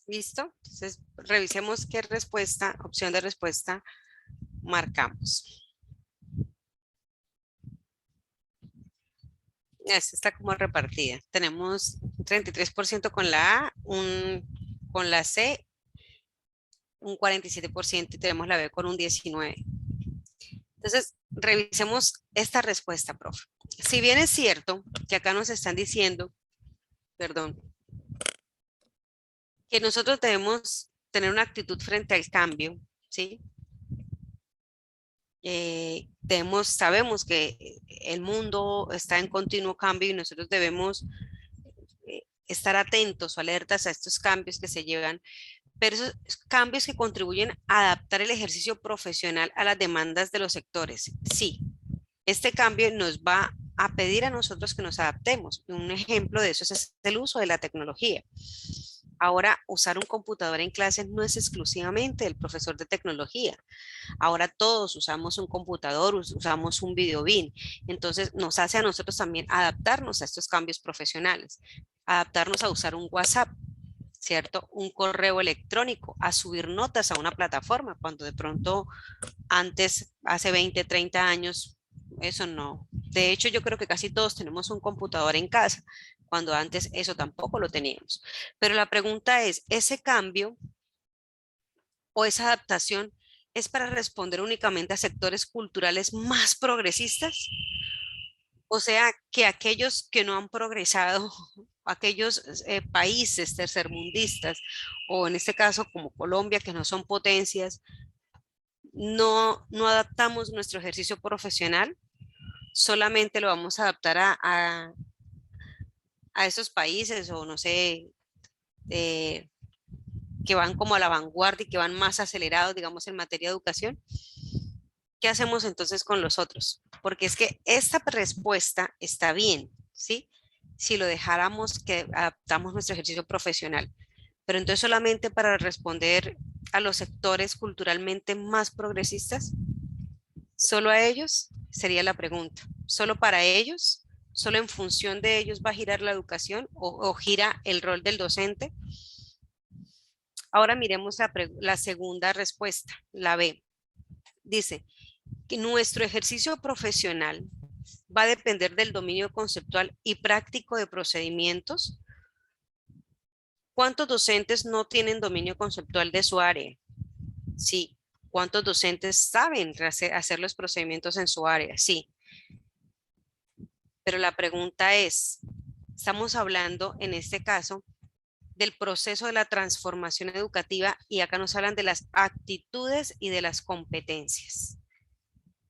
¿Listo? Entonces, revisemos qué respuesta, opción de respuesta marcamos. Esta está como repartida. Tenemos 33% con la A, con la C, un 47% y tenemos la B con un 19%. Entonces, revisemos esta respuesta, profe. Si bien es cierto que acá nos están diciendo, perdón, que nosotros debemos tener una actitud frente al cambio, ¿sí? Sabemos que el mundo está en continuo cambio y nosotros debemos estar atentos o alertas a estos cambios que se llevan, pero esos cambios que contribuyen a adaptar el ejercicio profesional a las demandas de los sectores. Sí, este cambio nos va a pedir a nosotros que nos adaptemos. Un ejemplo de eso es el uso de la tecnología. Ahora, usar un computador en clases no es exclusivamente del profesor de tecnología. Ahora todos usamos un computador, usamos un videobeam. Entonces, nos hace a nosotros también adaptarnos a estos cambios profesionales, adaptarnos a usar un WhatsApp, ¿cierto? Un correo electrónico, a subir notas a una plataforma, cuando de pronto antes, hace 20, 30 años, eso no. De hecho, yo creo que casi todos tenemos un computador en casa, cuando antes eso tampoco lo teníamos. Pero la pregunta es, ¿ese cambio o esa adaptación es para responder únicamente a sectores culturales más progresistas? O sea, que aquellos que no han progresado, aquellos países tercermundistas, o en este caso como Colombia, que no son potencias, no adaptamos nuestro ejercicio profesional, solamente lo vamos a adaptar a esos países o no sé, eh, que van como a la vanguardia y que van más acelerados, digamos, en materia de educación. ¿Qué hacemos entonces con los otros? Porque es que esta respuesta está bien, ¿sí? Si lo dejáramos que adaptamos nuestro ejercicio profesional, pero entonces solamente para responder a los sectores culturalmente más progresistas, ¿solo a ellos? Sería la pregunta. ¿Solo para ellos? ¿Solo en función de ellos va a girar la educación o gira el rol del docente? Ahora miremos la segunda respuesta, la B. Dice que nuestro ejercicio profesional va a depender del dominio conceptual y práctico de procedimientos. ¿Cuántos docentes no tienen dominio conceptual de su área? Sí. ¿Cuántos docentes saben hacer los procedimientos en su área? Sí. Pero la pregunta es, Estamos hablando en este caso del proceso de la transformación educativa y acá nos hablan de las actitudes y de las competencias.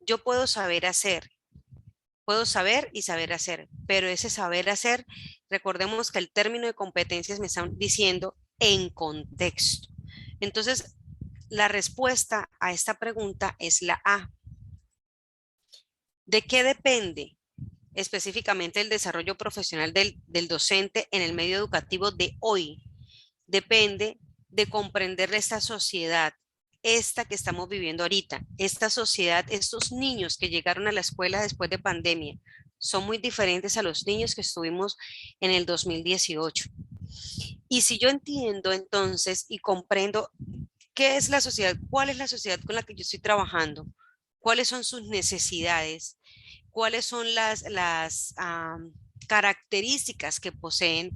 Yo puedo saber hacer, puedo saber y saber hacer, pero ese saber hacer, recordemos que el término de competencias me están diciendo en contexto. Entonces, la respuesta a esta pregunta es la A. ¿De qué depende específicamente el desarrollo profesional del docente en el medio educativo de hoy? Depende de comprender esta sociedad, esta que estamos viviendo ahorita, esta sociedad, estos niños que llegaron a la escuela después de pandemia, son muy diferentes a los niños que estuvimos en el 2018. Y si yo entiendo entonces y comprendo qué es la sociedad, cuál es la sociedad con la que yo estoy trabajando, cuáles son sus necesidades, cuáles son las características que poseen,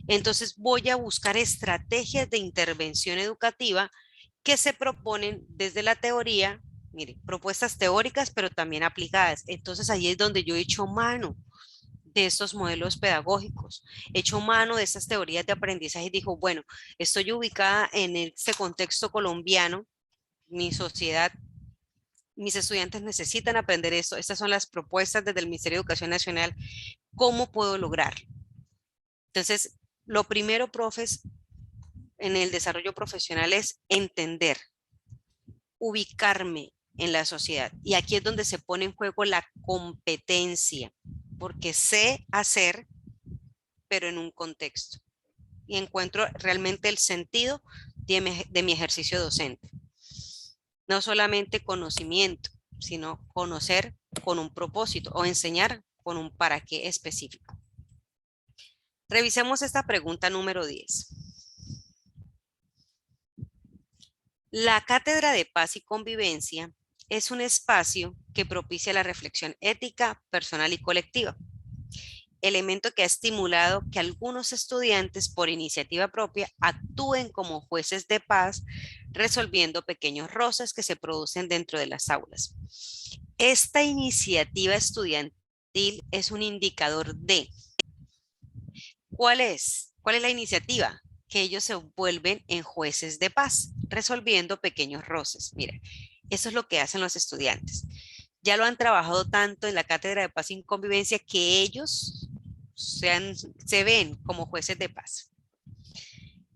entonces voy a buscar estrategias de intervención educativa que se proponen desde la teoría, mire, propuestas teóricas, pero también aplicadas. Entonces ahí es donde yo he hecho mano de estos modelos pedagógicos, he hecho mano de estas teorías de aprendizaje y dijo, bueno, estoy ubicada en este contexto colombiano, mi sociedad, mis estudiantes necesitan aprender esto, estas son las propuestas desde el Ministerio de Educación Nacional, ¿cómo puedo lograrlo? Entonces, lo primero, profes, en el desarrollo profesional es entender, ubicarme en la sociedad. Y aquí es donde se pone en juego la competencia, porque sé hacer, pero en un contexto. Y encuentro realmente el sentido de mi ejercicio docente. No solamente conocimiento, sino conocer con un propósito o enseñar con un para qué específico. Revisemos esta pregunta número 10. La Cátedra de Paz y Convivencia es un espacio que propicia la reflexión ética, personal y colectiva, elemento que ha estimulado que algunos estudiantes por iniciativa propia actúen como jueces de paz, resolviendo pequeños roces que se producen dentro de las aulas. Esta iniciativa estudiantil es un indicador de ¿cuál es? ¿Cuál es la iniciativa? Que ellos se vuelven en jueces de paz, resolviendo pequeños roces. Mira, eso es lo que hacen los estudiantes. Ya lo han trabajado tanto en la Cátedra de Paz y Convivencia que ellos se ven como jueces de paz.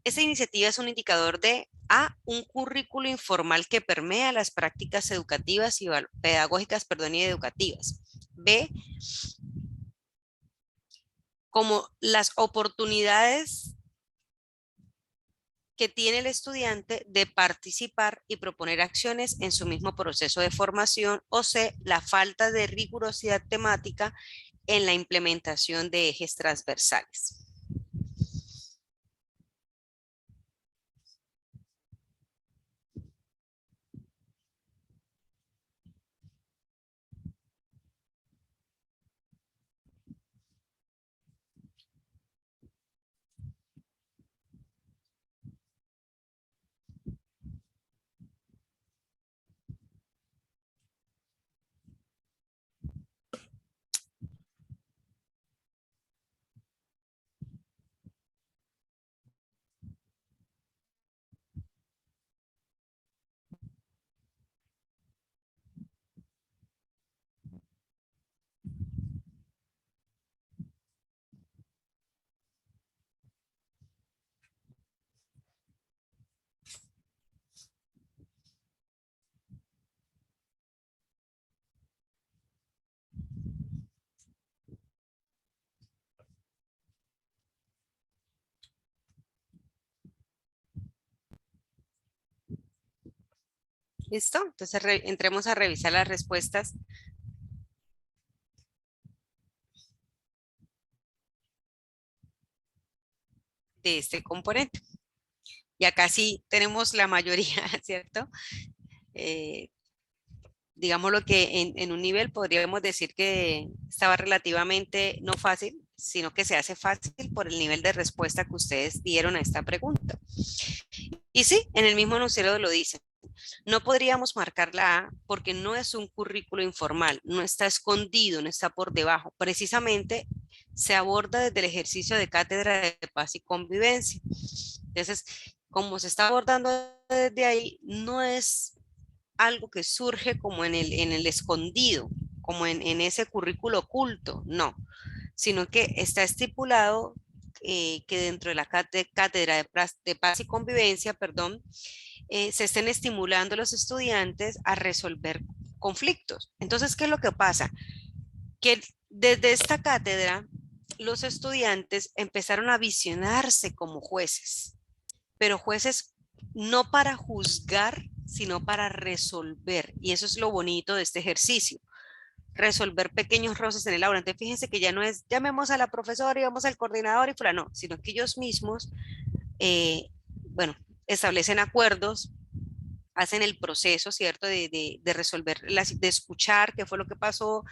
Esta iniciativa es un indicador de A, un currículo informal que permea las prácticas educativas y pedagógicas, y educativas. B, como las oportunidades que tiene el estudiante de participar y proponer acciones en su mismo proceso de formación, o C, la falta de rigurosidad temática en la implementación de ejes transversales. ¿Listo? Entonces entremos a revisar las respuestas. De este componente. Y acá sí tenemos la mayoría, ¿cierto? Digamos lo que en un nivel podríamos decir que estaba relativamente no fácil, sino que se hace fácil por el nivel de respuesta que ustedes dieron a esta pregunta. Y sí, en el mismo enunciado lo dice. No podríamos marcar la A porque no es un currículo informal, no está escondido, no está por debajo. Precisamente se aborda desde el ejercicio de cátedra de paz y convivencia. Entonces, como se está abordando desde ahí, no es algo que surge como en el escondido, como en ese currículo oculto, no, sino que está estipulado que dentro de la cátedra de paz y convivencia, perdón, se estén estimulando a los estudiantes a resolver conflictos. Entonces, ¿qué es lo que pasa? Que desde esta cátedra los estudiantes empezaron a visionarse como jueces, pero jueces no para juzgar, sino para resolver. Y eso es lo bonito de este ejercicio, resolver pequeños roces en el aula. Entonces, fíjense que ya no es llamemos a la profesora y vamos al coordinador y fuera, no, sino que ellos mismos, bueno, establecen acuerdos, hacen el proceso, ¿cierto? De resolver, de escuchar qué fue lo que pasó,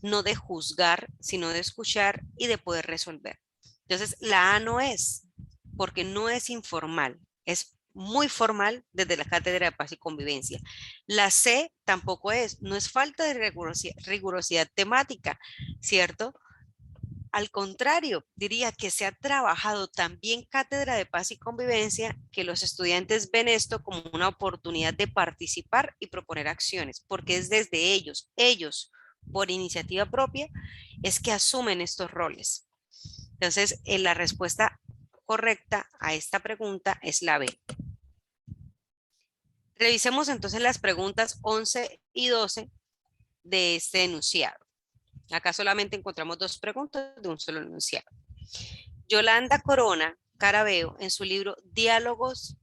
no de juzgar, sino de escuchar y de poder resolver. Entonces, la A no es, porque no es informal, es muy formal desde la Cátedra de Paz y Convivencia. La C tampoco es, no es falta de rigurosidad temática, ¿cierto? Al contrario, diría que se ha trabajado también cátedra de paz y convivencia, que los estudiantes ven esto como una oportunidad de participar y proponer acciones, porque es desde ellos, por iniciativa propia, es que asumen estos roles. Entonces, la respuesta correcta a esta pregunta es la B. Revisemos entonces las preguntas 11 y 12 de este enunciado. Acá solamente encontramos dos preguntas de un solo enunciado. Yolanda Corona Carabeo, en su libro Diálogos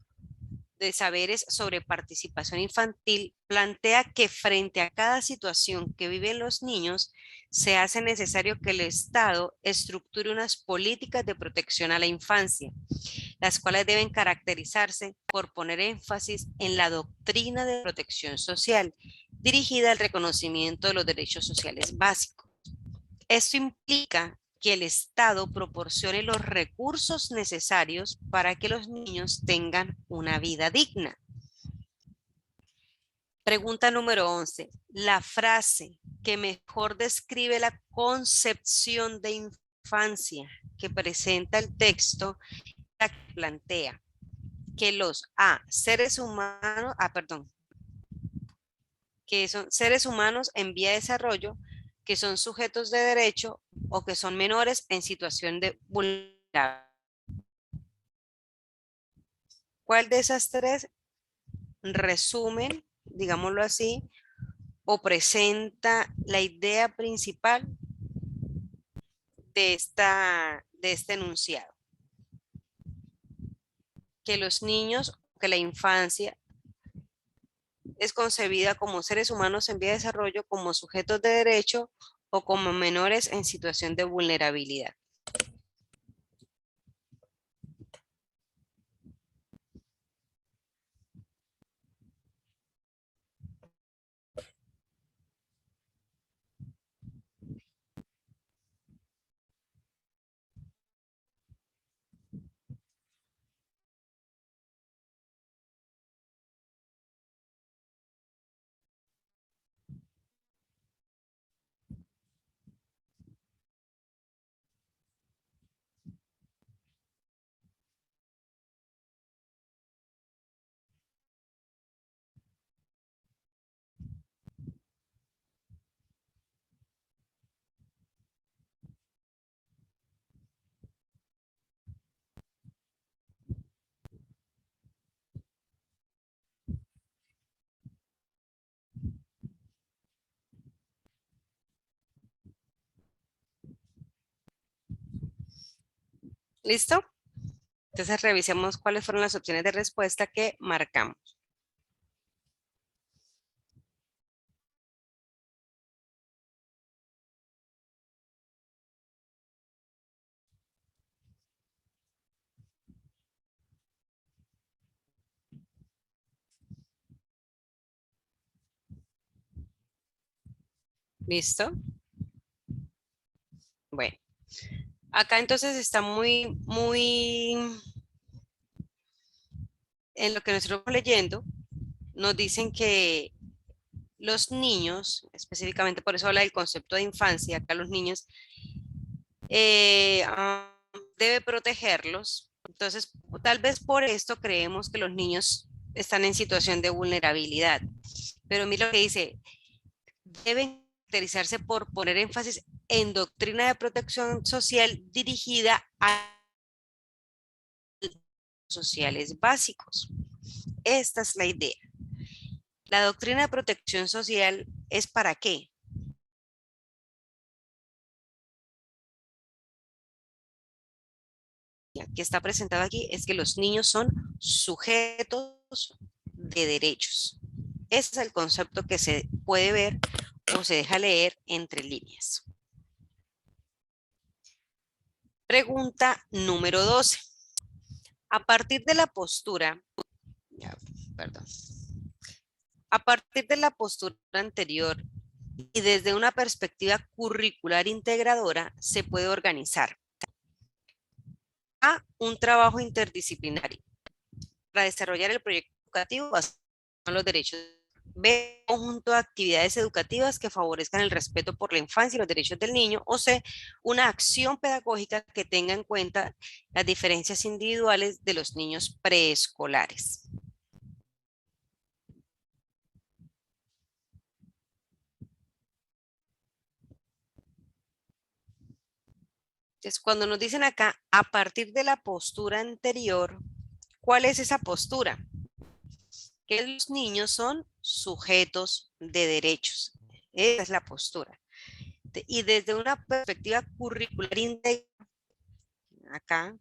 de Saberes sobre Participación Infantil, plantea que frente a cada situación que viven los niños, se hace necesario que el Estado estructure unas políticas de protección a la infancia, las cuales deben caracterizarse por poner énfasis en la doctrina de protección social, dirigida al reconocimiento de los derechos sociales básicos. Esto implica que el Estado proporcione los recursos necesarios para que los niños tengan una vida digna. Pregunta número 11. La frase que mejor describe la concepción de infancia que presenta el texto la que plantea que los seres humanos, que son seres humanos en vía de desarrollo, que son sujetos de derecho o que son menores en situación de vulnerabilidad. ¿Cuál de esas tres resumen, digámoslo así, o presenta la idea principal de este enunciado? Que los niños, que la infancia es concebida como seres humanos en vía de desarrollo, como sujetos de derecho o como menores en situación de vulnerabilidad. ¿Listo? Entonces revisemos cuáles fueron las opciones de respuesta que marcamos. ¿Listo? Bueno, acá entonces está muy en lo que nosotros estamos leyendo, nos dicen que los niños, específicamente por eso habla del concepto de infancia, acá los niños debe protegerlos. Entonces, tal vez por esto creemos que los niños están en situación de vulnerabilidad. Pero mira lo que dice, deben caracterizarse por poner énfasis en doctrina de protección social dirigida a sociales básicos. Esta es la idea. La doctrina de protección social es ¿para qué? Que está presentado aquí es que los niños son sujetos de derechos. Ese es el concepto que se puede ver o se deja leer entre líneas. Pregunta número 12. A partir de la postura, perdón, a partir de la postura anterior y desde una perspectiva curricular integradora, se puede organizar a un trabajo interdisciplinario para desarrollar el proyecto educativo basado en los derechos. B, un conjunto de actividades educativas que favorezcan el respeto por la infancia y los derechos del niño. O C, una acción pedagógica que tenga en cuenta las diferencias individuales de los niños preescolares. Entonces, cuando nos dicen acá, a partir de la postura anterior, ¿cuál es esa postura? Que los niños son sujetos de derechos. Esa es la postura. Y desde una perspectiva curricular integradora, acá,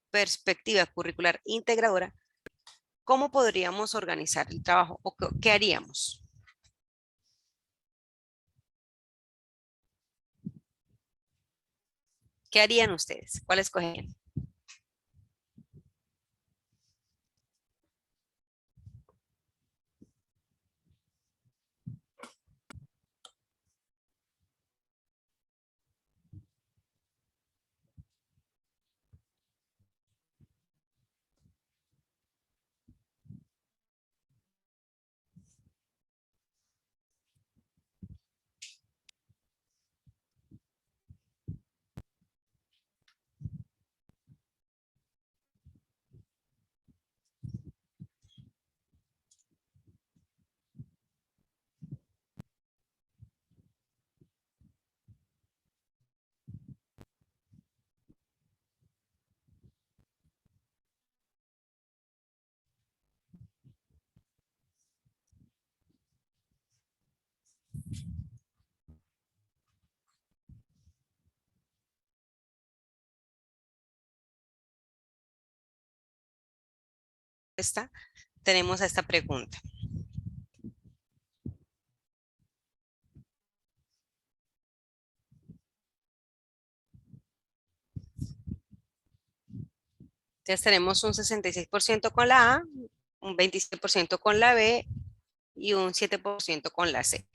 perspectiva curricular integradora, ¿cómo podríamos organizar el trabajo o qué haríamos? ¿Qué harían ustedes? ¿Cuál escogerían? Tenemos esta pregunta. Entonces tenemos un 66% con la A, un 27% con la B y un 7% con la C.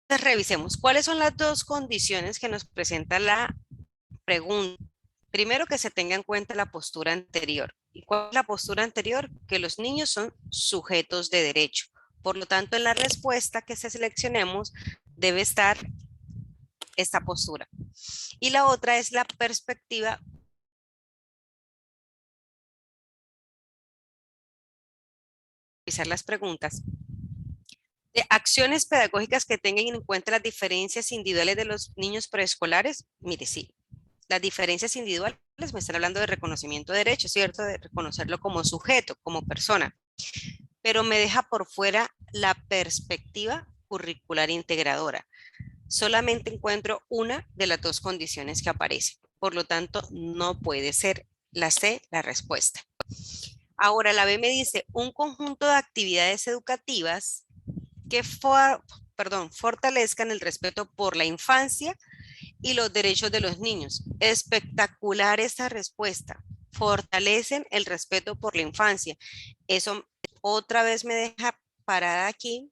Entonces revisemos cuáles son las dos condiciones que nos presenta la pregunta. Primero, que se tenga en cuenta la postura anterior. ¿Y cuál es la postura anterior? Que los niños son sujetos de derecho. Por lo tanto, en la respuesta que se seleccionemos debe estar esta postura. Y la otra es la perspectiva. Revisar las preguntas. De acciones pedagógicas que tengan en cuenta las diferencias individuales de los niños preescolares. Mire, sí, las diferencias individuales me están hablando de reconocimiento de derechos, ¿cierto? De reconocerlo como sujeto, como persona. Pero me deja por fuera la perspectiva curricular integradora. Solamente encuentro una de las dos condiciones que aparecen. Por lo tanto, no puede ser la C la respuesta. Ahora la B me dice un conjunto de actividades educativas que fortalezcan el respeto por la infancia y los derechos de los niños. Espectacular esta respuesta. Fortalecen el respeto por la infancia. Eso otra vez me deja parada aquí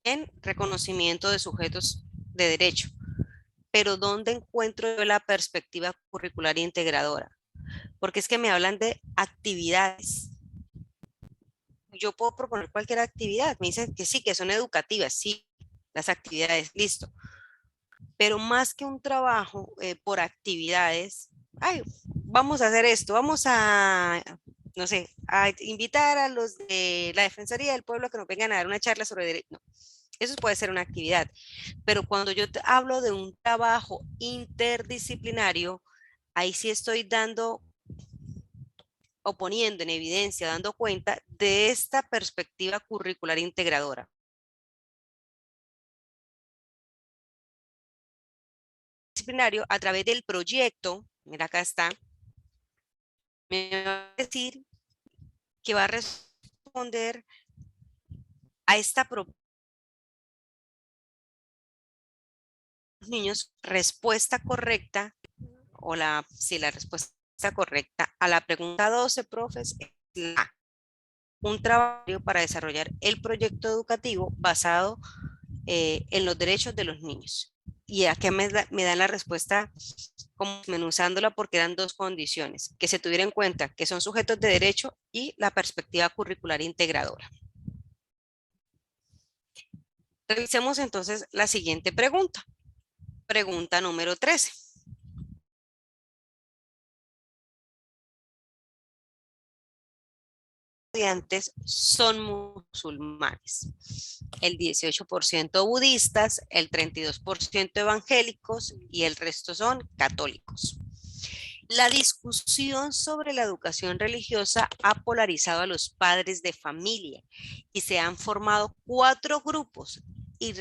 en reconocimiento de sujetos de derecho. Pero ¿dónde encuentro yo la perspectiva curricular integradora? Porque es que me hablan de actividades. Yo puedo proponer cualquier actividad. Me dicen que sí, que son educativas. Sí, las actividades, listo. pero más que un trabajo por actividades, ay, vamos a hacer esto, vamos a, no sé, a invitar a los de la Defensoría del Pueblo que nos vengan a dar una charla sobre derecho. No, eso puede ser una actividad, pero cuando yo te hablo de un trabajo interdisciplinario, ahí sí estoy dando o poniendo en evidencia, dando cuenta de esta perspectiva curricular integradora. Disciplinario a través del proyecto, mira acá está, me va a decir que va a responder a esta propuesta de los niños respuesta correcta o si la respuesta correcta a la pregunta 12, profes, es la A. Un trabajo para desarrollar el proyecto educativo basado en los derechos de los niños. Y aquí me dan la respuesta como desmenuzándola porque eran dos condiciones, que se tuviera en cuenta que son sujetos de derecho y la perspectiva curricular integradora. Revisemos entonces la siguiente pregunta. Pregunta número 13. Estudiantes son musulmanes, el 18% budistas, el 32% evangélicos y el resto son católicos. La discusión sobre la educación religiosa ha polarizado a los padres de familia y se han formado 4 grupos y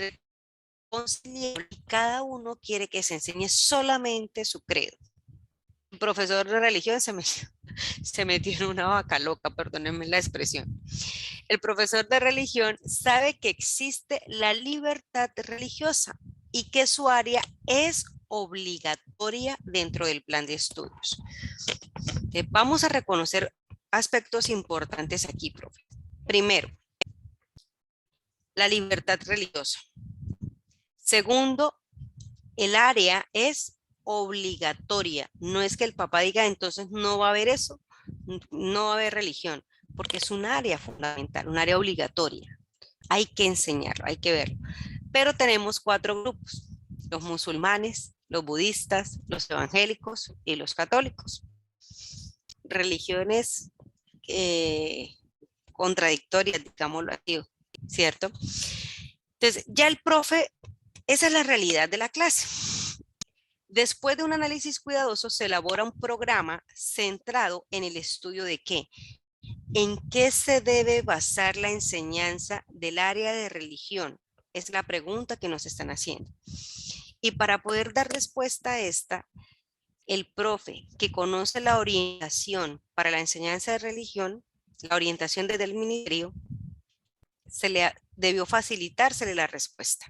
cada uno quiere que se enseñe solamente su credo. El profesor de religión se metió en una vaca loca, perdónenme la expresión. El profesor de religión sabe que existe la libertad religiosa y que su área es obligatoria dentro del plan de estudios. Vamos a reconocer aspectos importantes aquí, profe. Primero, la libertad religiosa. Segundo, el área es obligatoria. No es que el papá diga, entonces no va a haber eso, no va a haber religión, porque es un área fundamental, un área obligatoria. Hay que enseñarlo, hay que verlo. Pero tenemos 4 grupos, los musulmanes, los budistas, los evangélicos y los católicos. Religiones contradictorias, digámoslo así, ¿cierto? Entonces, ya el profe, esa es la realidad de la clase. Después de un análisis cuidadoso, se elabora un programa centrado en el estudio de qué. ¿En qué se debe basar la enseñanza del área de religión? Es la pregunta que nos están haciendo. Y para poder dar respuesta a esta, el profe que conoce la orientación para la enseñanza de religión, la orientación desde el ministerio, debió facilitársele la respuesta.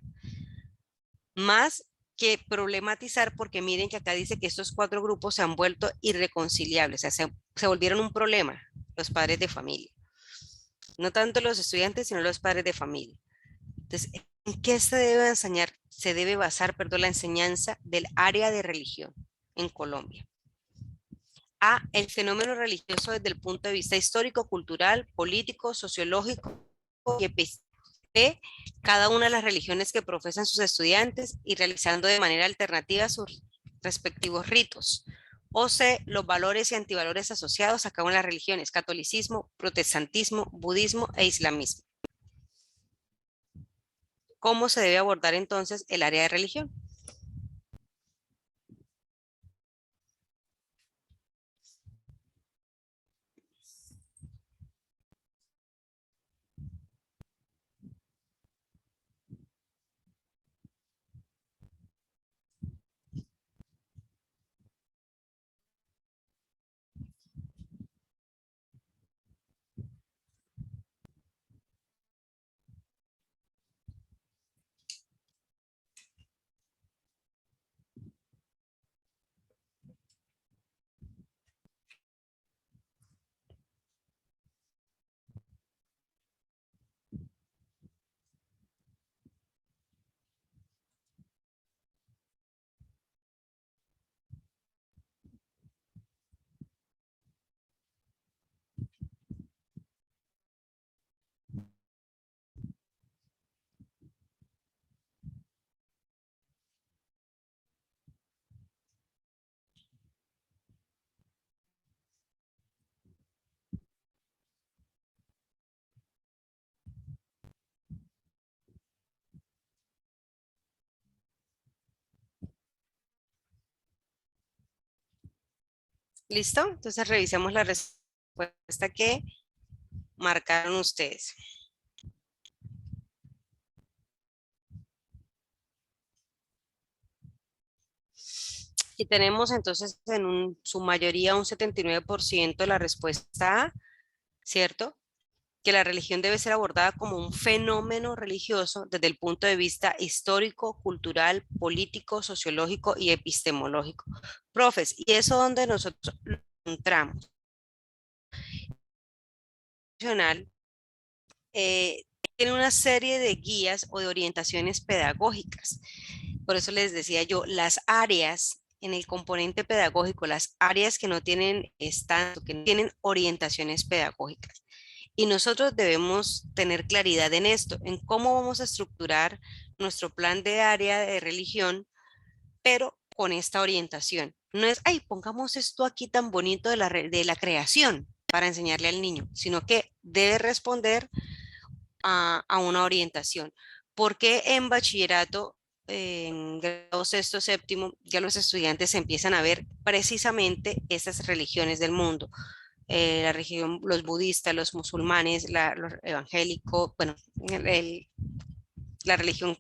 Más que problematizar, porque miren que acá dice que estos 4 grupos se han vuelto irreconciliables, o sea, se volvieron un problema los padres de familia. No tanto los estudiantes, sino los padres de familia. Entonces, ¿en qué se debe enseñar? Se debe basar, perdón, la enseñanza del área de religión en Colombia. A, el fenómeno religioso desde el punto de vista histórico, cultural, político, sociológico y epistémico. B, cada una de las religiones que profesan sus estudiantes y realizando de manera alternativa sus respectivos ritos. O C, los valores y antivalores asociados a cada una de las religiones, catolicismo, protestantismo, budismo e islamismo. ¿Cómo se debe abordar entonces el área de religión? ¿Listo? Entonces revisemos la respuesta que marcaron ustedes. Y tenemos entonces en su mayoría un 79% de la respuesta A, ¿cierto? Que la religión debe ser abordada como un fenómeno religioso desde el punto de vista histórico, cultural, político, sociológico y epistemológico. Profes, ¿y eso donde nosotros lo encontramos? Eh, Tiene una serie de guías o de orientaciones pedagógicas. Por eso les decía yo, las áreas en el componente pedagógico, las áreas que no tienen que no tienen orientaciones pedagógicas. Y nosotros debemos tener claridad en esto, en cómo vamos a estructurar nuestro plan de área de religión, pero con esta orientación. No es, ay, pongamos esto aquí tan bonito de la creación para enseñarle al niño, sino que debe responder a una orientación. Porque en bachillerato, en grado sexto, séptimo, ya los estudiantes empiezan a ver precisamente esas religiones del mundo? La religión, los budistas, los musulmanes, los evangélicos, bueno, la religión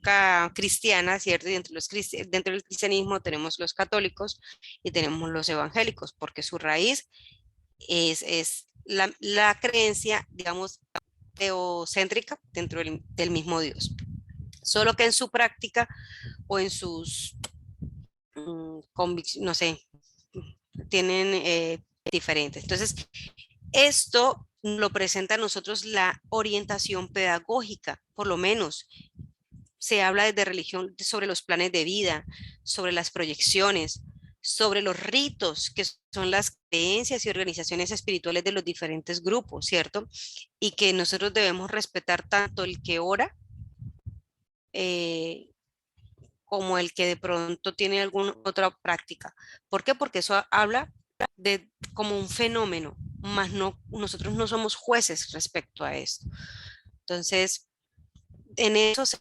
cristiana, ¿cierto? Y dentro del cristianismo tenemos los católicos y tenemos los evangélicos, porque su raíz es la creencia, digamos, teocéntrica dentro del mismo Dios. Solo que en su práctica o en sus convicciones, no sé, tienen diferentes. Entonces, esto lo presenta a nosotros la orientación pedagógica, por lo menos. Se habla desde religión sobre los planes de vida, sobre las proyecciones, sobre los ritos, que son las creencias y organizaciones espirituales de los diferentes grupos, ¿cierto? Y que nosotros debemos respetar tanto el que ora eh, como el que de pronto tiene alguna otra práctica. ¿Por qué? Porque eso habla de como un fenómeno, más no, nosotros no somos jueces respecto a esto. Entonces, en eso se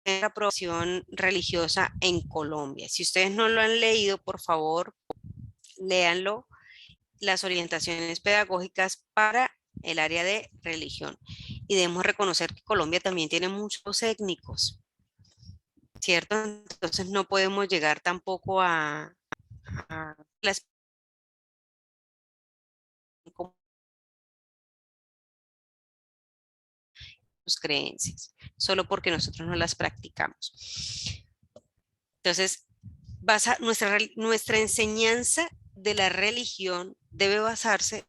la aprobación religiosa en Colombia. Si ustedes no lo han leído, por favor, léanlo, las orientaciones pedagógicas para el área de religión. Y debemos reconocer que Colombia también tiene muchos étnicos, ¿cierto? Entonces no podemos llegar tampoco a las sus creencias, solo porque nosotros no las practicamos. Entonces, nuestra enseñanza de la religión debe basarse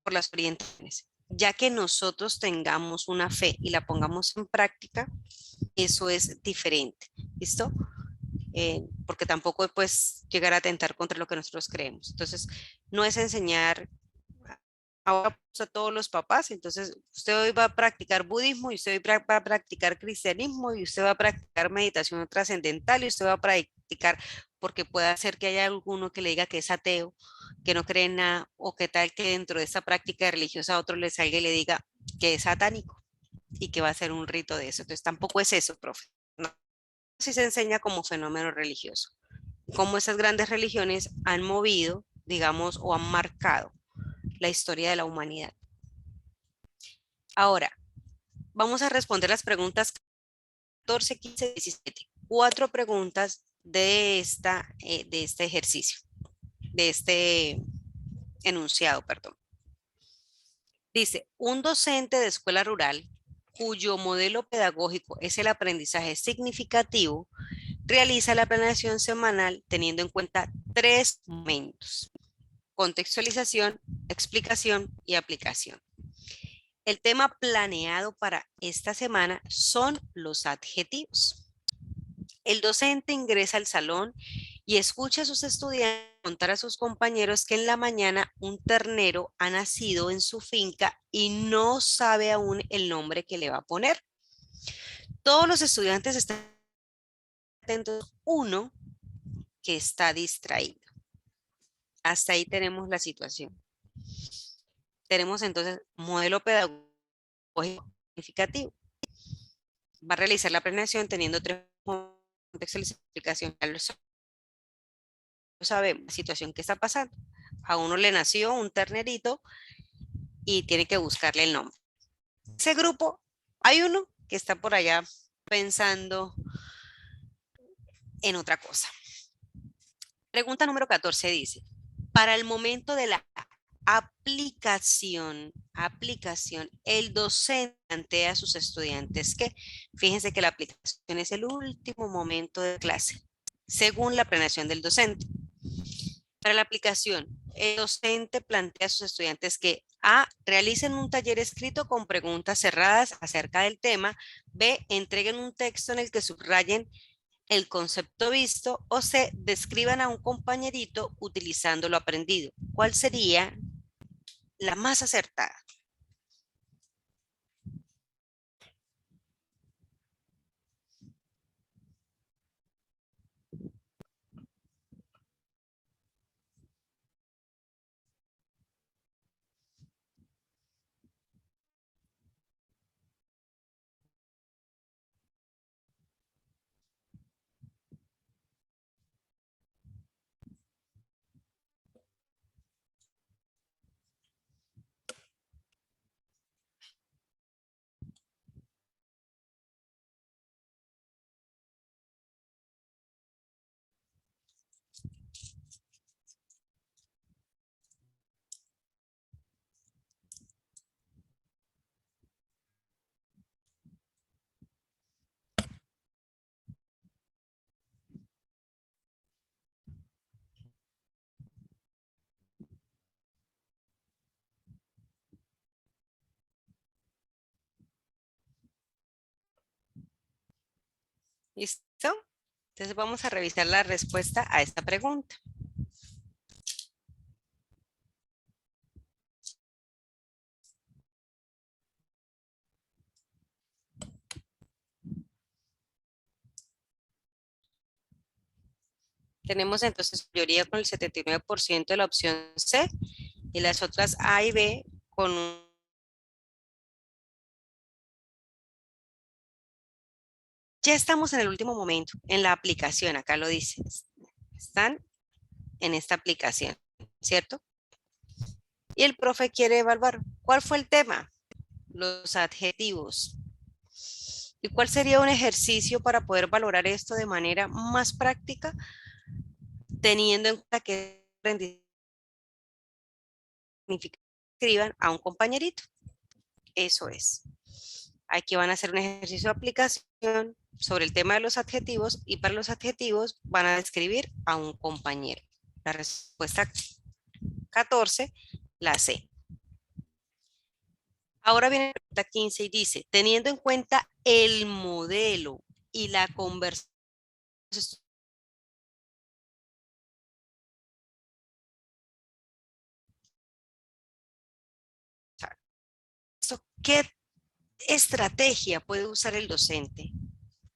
por las orientaciones. Ya que nosotros tengamos una fe y la pongamos en práctica, eso es diferente. ¿Listo? Porque tampoco pues llegar a atentar contra lo que nosotros creemos. Entonces, no es enseñar ahora a todos los papás, entonces usted hoy va a practicar budismo y usted hoy va a practicar cristianismo y usted va a practicar meditación trascendental y usted va a practicar, porque puede ser que haya alguno que le diga que es ateo, que no cree en nada, o que tal que dentro de esta práctica religiosa a otro le salga y le diga que es satánico y que va a ser un rito de eso. Entonces tampoco es eso, profe. No, sí se enseña como fenómeno religioso, cómo esas grandes religiones han movido, digamos, o han marcado la historia de la humanidad. Ahora, vamos a responder las preguntas 14, 15, 17. Cuatro preguntas de este ejercicio, de este enunciado, perdón. Dice, un docente de escuela rural cuyo modelo pedagógico es el aprendizaje significativo, realiza la planeación semanal teniendo en cuenta tres momentos: contextualización, explicación y aplicación. El tema planeado para esta semana son los adjetivos. El docente ingresa al salón y escucha a sus estudiantes contar a sus compañeros que en la mañana un ternero ha nacido en su finca y no sabe aún el nombre que le va a poner. Todos los estudiantes están atentos, uno que está distraído. Hasta ahí tenemos la situación. Tenemos entonces modelo pedagógico significativo. Va a realizar la planeación teniendo tres contextos de explicación. sabemos la situación que está pasando. A uno le nació un ternerito y tiene que buscarle el nombre. Ese grupo, hay uno que está por allá pensando en otra cosa. Pregunta número 14 dice, para el momento de la aplicación, el docente plantea a sus estudiantes que, fíjense que la aplicación es el último momento de clase, según la planeación del docente. Para la aplicación, el docente plantea a sus estudiantes que A, realicen un taller escrito con preguntas cerradas acerca del tema, B, entreguen un texto en el que subrayen el concepto visto, o C, describan a un compañerito utilizando lo aprendido. ¿Cuál sería la más acertada? ¿Listo? Entonces vamos a revisar la respuesta a esta pregunta. Tenemos entonces mayoría con el 79% de la opción C y las otras A y B con un... Ya estamos en el último momento, en la aplicación, acá lo dice. Están en esta aplicación, ¿cierto? Y el profe quiere evaluar. ¿Cuál fue el tema? Los adjetivos. ¿Y cuál sería un ejercicio para poder valorar esto de manera más práctica, teniendo en cuenta que escriban a un compañerito? Eso es. Aquí van a hacer un ejercicio de aplicación sobre el tema de los adjetivos y para los adjetivos van a describir a un compañero. La respuesta 14, la C. Ahora viene la pregunta 15 y dice, teniendo en cuenta el modelo y la conversación, ¿qué estrategia puede usar el docente?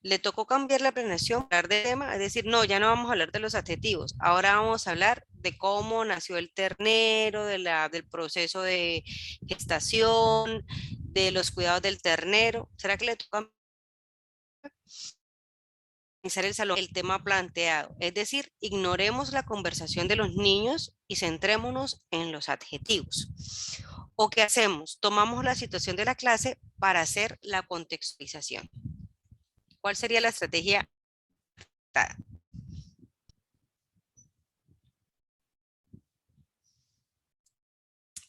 Le tocó cambiar la planeación, hablar de tema, es decir, no, ya no vamos a hablar de los adjetivos, ahora vamos a hablar de cómo nació el ternero, del proceso de gestación, de los cuidados del ternero. ¿Será que le toca organizar el salón, el tema planteado? Es decir, ignoremos la conversación de los niños y centrémonos en los adjetivos. ¿O qué hacemos? Tomamos la situación de la clase para hacer la contextualización. ¿Cuál sería la estrategia?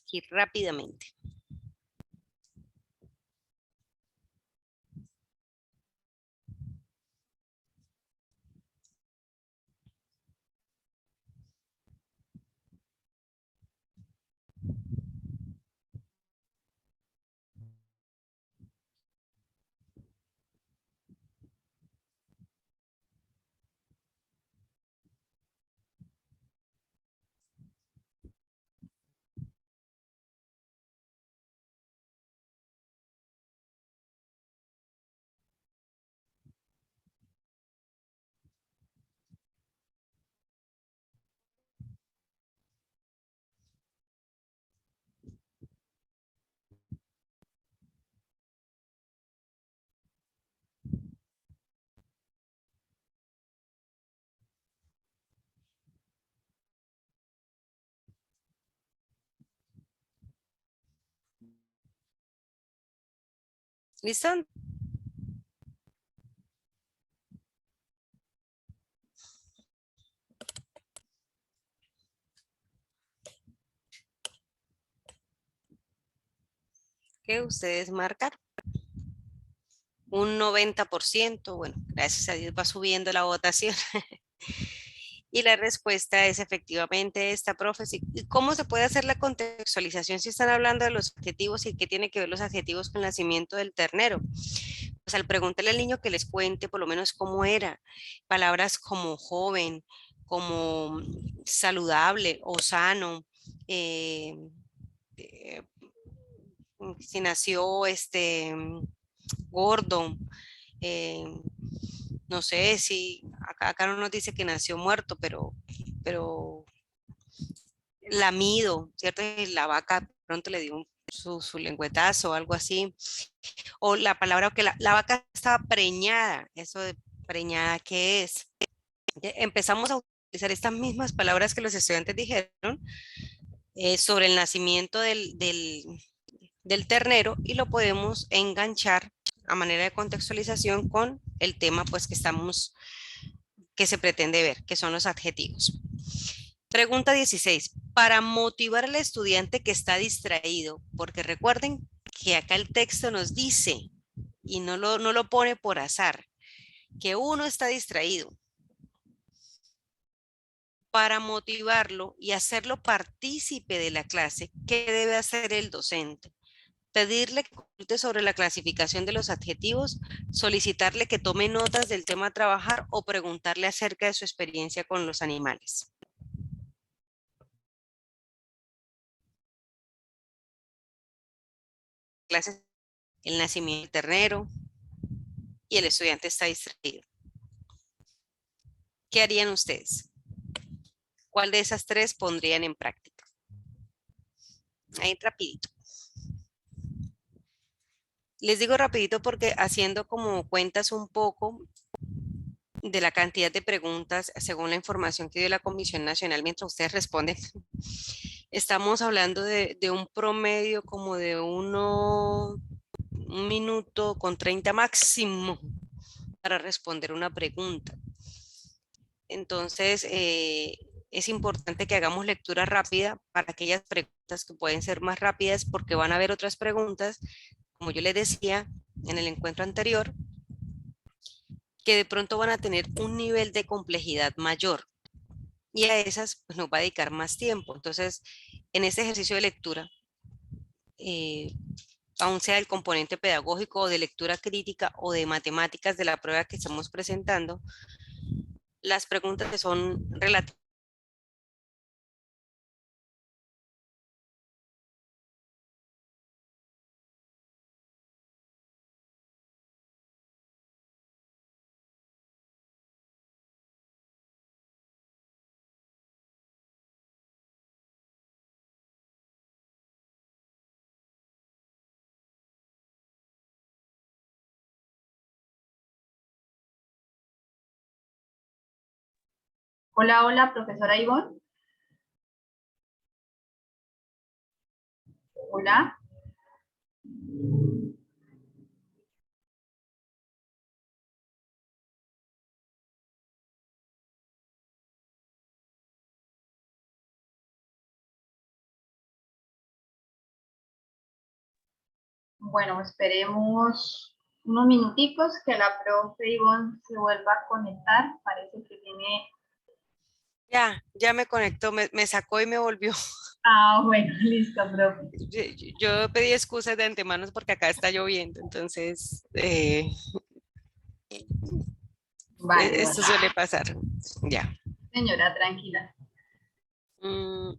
Aquí rápidamente. ¿Listo? Que ustedes marcan un 90%. Bueno, gracias a Dios va subiendo la votación. Y la respuesta es efectivamente esta, profe. Sí. ¿Y cómo se puede hacer la contextualización si están hablando de los adjetivos y qué tiene que ver los adjetivos con el nacimiento del ternero? Pues al preguntarle al niño que les cuente por lo menos cómo era, palabras como joven, como saludable o sano, eh, eh, si nació gordo, eh, no sé si acá no nos dice que nació muerto, pero lamido, ¿cierto? Y la vaca de pronto le dio su lengüetazo o algo así. O la palabra que la vaca estaba preñada, eso de preñada, ¿qué es? Empezamos a utilizar estas mismas palabras que los estudiantes dijeron sobre el nacimiento del ternero y lo podemos enganchar a manera de contextualización con el tema pues que se pretende ver, que son los adjetivos. Pregunta 16. Para motivar al estudiante que está distraído, porque recuerden que acá el texto nos dice, y no lo pone por azar, que uno está distraído. Para motivarlo y hacerlo partícipe de la clase, ¿qué debe hacer el docente? Pedirle que consulte sobre la clasificación de los adjetivos, solicitarle que tome notas del tema a trabajar o preguntarle acerca de su experiencia con los animales. Clases, el nacimiento del ternero y el estudiante está distraído. ¿Qué harían ustedes? ¿Cuál de esas tres pondrían en práctica? Ahí rapidito. Les digo rapidito porque haciendo como cuentas un poco de la cantidad de preguntas según la información que dio la Comisión Nacional mientras ustedes responden, estamos hablando de un promedio como de un minuto con 30 máximo para responder una pregunta. Entonces, es importante que hagamos lectura rápida para aquellas preguntas que pueden ser más rápidas porque van a haber otras preguntas, como yo les decía en el encuentro anterior, que de pronto van a tener un nivel de complejidad mayor y a esas pues, nos va a dedicar más tiempo. Entonces, en este ejercicio de lectura, eh, aun sea el componente pedagógico o de lectura crítica o de matemáticas de la prueba que estamos presentando, las preguntas que son relativas. Hola, hola, profesora Ivonne. Hola. Bueno, esperemos unos minuticos que la profe Ivonne se vuelva a conectar. Parece que tiene... Ya me conectó, me sacó y me volvió. Ah, bueno, listo, profe. Yo pedí excusas de antemano porque acá está lloviendo, entonces Vale, esto vale. suele pasar. Ya. Señora, tranquila. Mm,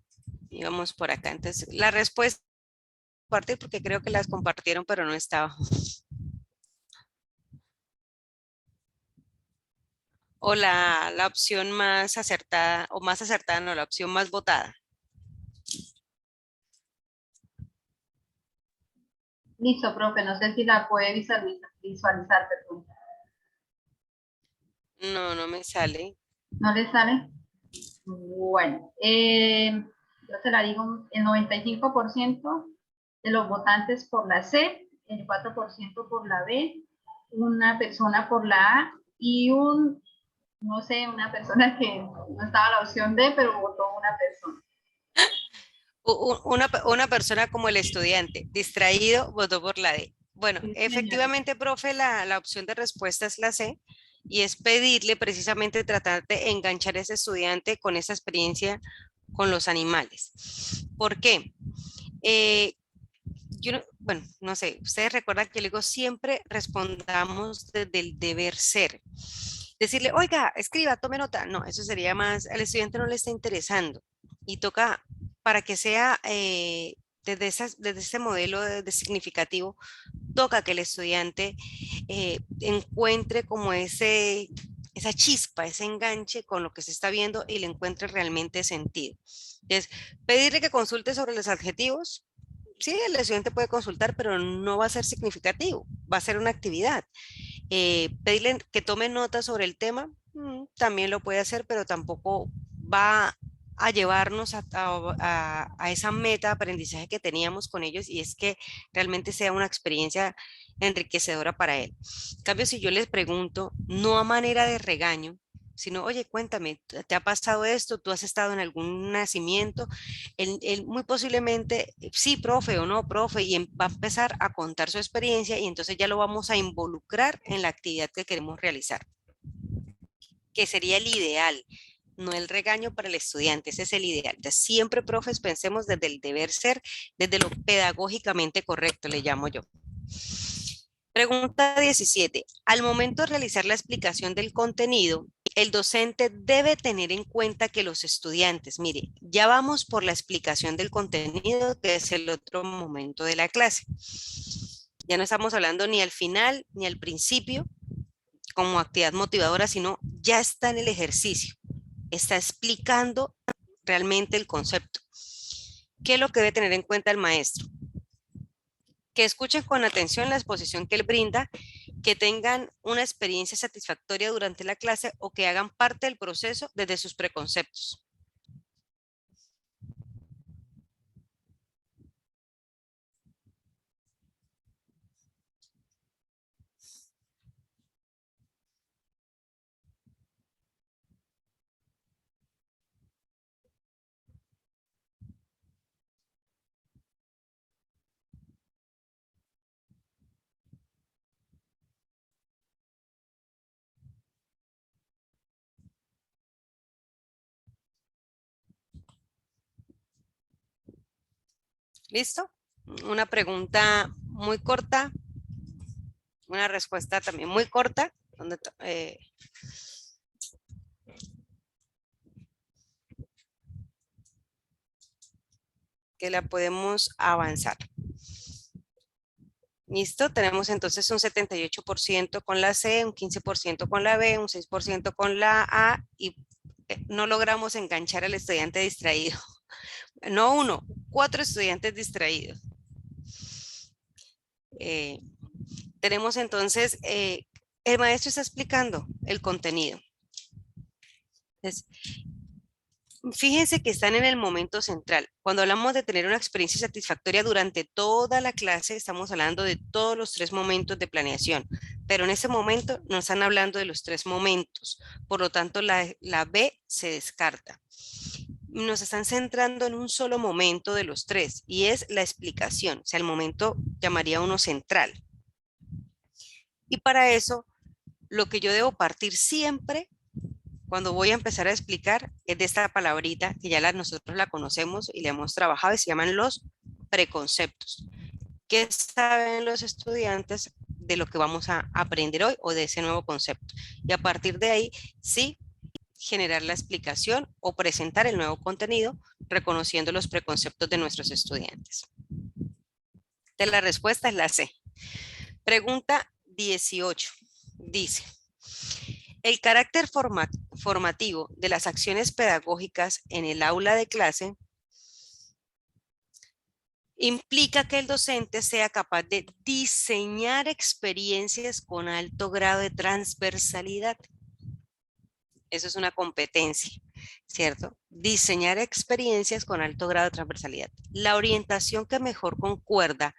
y vamos por acá. Entonces, la respuesta compartir porque creo que las compartieron, pero no estaba. O la opción más acertada, o más acertada, no, la opción más votada. Listo, profe. No sé si la puede visualizar, perdón. No, no me sale. ¿No le sale? Bueno, yo se la digo, el 95% de los votantes por la C el 4% por la B, una persona por la A y no sé, una persona que no estaba la opción D, pero votó una persona. Una persona como el estudiante, distraído, votó por la D. Bueno, Sí, señora. efectivamente, profe, la opción de respuesta es la C y es pedirle precisamente tratar de enganchar a ese estudiante con esa experiencia con los animales. ¿Por qué? Eh, bueno, no sé, ustedes recuerdan que yo le digo siempre respondamos desde el deber ser. Decirle, oiga, escriba, tome nota. No, eso sería más, al estudiante no le está interesando y toca para que sea desde ese modelo de significativo, toca que el estudiante encuentre como esa chispa, ese enganche con lo que se está viendo y le encuentre realmente sentido. Entonces, pedirle que consulte sobre los adjetivos. Sí, el estudiante puede consultar, pero no va a ser significativo, va a ser una actividad. Pedirle que tome notas sobre el tema, también lo puede hacer, pero tampoco va a llevarnos a esa meta de aprendizaje que teníamos con ellos y es que realmente sea una experiencia enriquecedora para él. En cambio, si yo les pregunto, no a manera de regaño, sino, oye, cuéntame, ¿te ha pasado esto? ¿Tú has estado en algún nacimiento? Él muy posiblemente, sí, profe o no, profe, y va a empezar a contar su experiencia y entonces ya lo vamos a involucrar en la actividad que queremos realizar, que sería el ideal, no el regaño para el estudiante, ese es el ideal. Entonces, siempre, profes, pensemos desde el deber ser, desde lo pedagógicamente correcto, le llamo yo. Pregunta 17. Al momento de realizar la explicación del contenido, el docente debe tener en cuenta que los estudiantes, mire, ya vamos por la explicación del contenido, que es el otro momento de la clase. Ya no estamos hablando ni al final ni al principio como actividad motivadora, sino ya está en el ejercicio, está explicando realmente el concepto. ¿Qué es lo que debe tener en cuenta el maestro? Que escuchen con atención la exposición que él brinda, que tengan una experiencia satisfactoria durante la clase o que hagan parte del proceso desde sus preconceptos. ¿Listo? Una pregunta muy corta, una respuesta también muy corta, donde, que la podemos avanzar. ¿Listo? Tenemos entonces un 78% con la C, un 15% con la B, un 6% con la A y no logramos enganchar al estudiante distraído. No uno, 4 estudiantes distraídos. Tenemos entonces, el maestro está explicando el contenido. Entonces, fíjense que están en el momento central. Cuando hablamos de tener una experiencia satisfactoria durante toda la clase, estamos hablando de todos los 3 momentos de planeación, pero en ese momento no están hablando de los 3 momentos. Por lo tanto, la B se descarta. Nos están centrando en un solo momento de los 3 y es la explicación, o sea, el momento llamaría uno central. Y para eso, lo que yo debo partir siempre cuando voy a empezar a explicar es de esta palabrita que ya nosotros la conocemos y la hemos trabajado y se llaman los preconceptos. ¿Qué saben los estudiantes de lo que vamos a aprender hoy o de ese nuevo concepto? Y a partir de ahí, sí, generar la explicación o presentar el nuevo contenido reconociendo los preconceptos de nuestros estudiantes. De la respuesta es la C. Pregunta 18. Dice, el carácter formativo de las acciones pedagógicas en el aula de clase implica que el docente sea capaz de diseñar experiencias con alto grado de transversalidad. Eso es una competencia, ¿cierto? Diseñar experiencias con alto grado de transversalidad. La orientación que mejor concuerda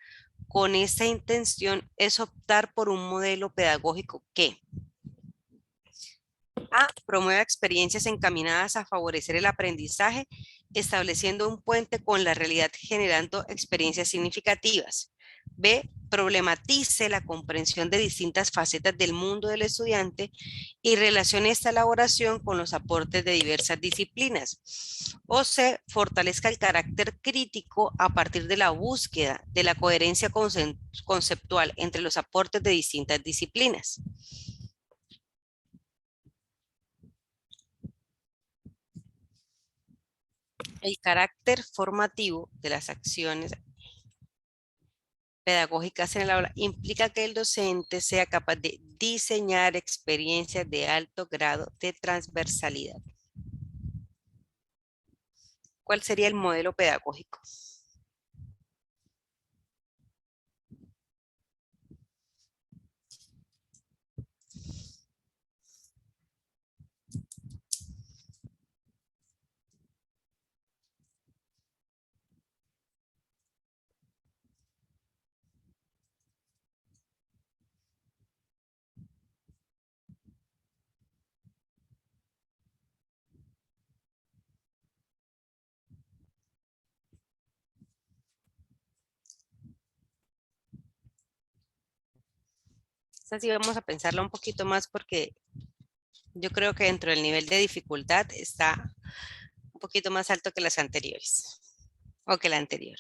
con esta intención es optar por un modelo pedagógico que A. Promueva experiencias encaminadas a favorecer el aprendizaje, estableciendo un puente con la realidad, generando experiencias significativas. B. Problematice la comprensión de distintas facetas del mundo del estudiante y relacione esta elaboración con los aportes de diversas disciplinas. O C. Fortalezca el carácter crítico a partir de la búsqueda de la coherencia conceptual entre los aportes de distintas disciplinas. El carácter formativo de las acciones pedagógicas en el aula implica que el docente sea capaz de diseñar experiencias de alto grado de transversalidad. ¿Cuál sería el modelo pedagógico? Esta sí vamos a pensarla un poquito más porque yo creo que dentro del nivel de dificultad está un poquito más alto que las anteriores o que la anterior.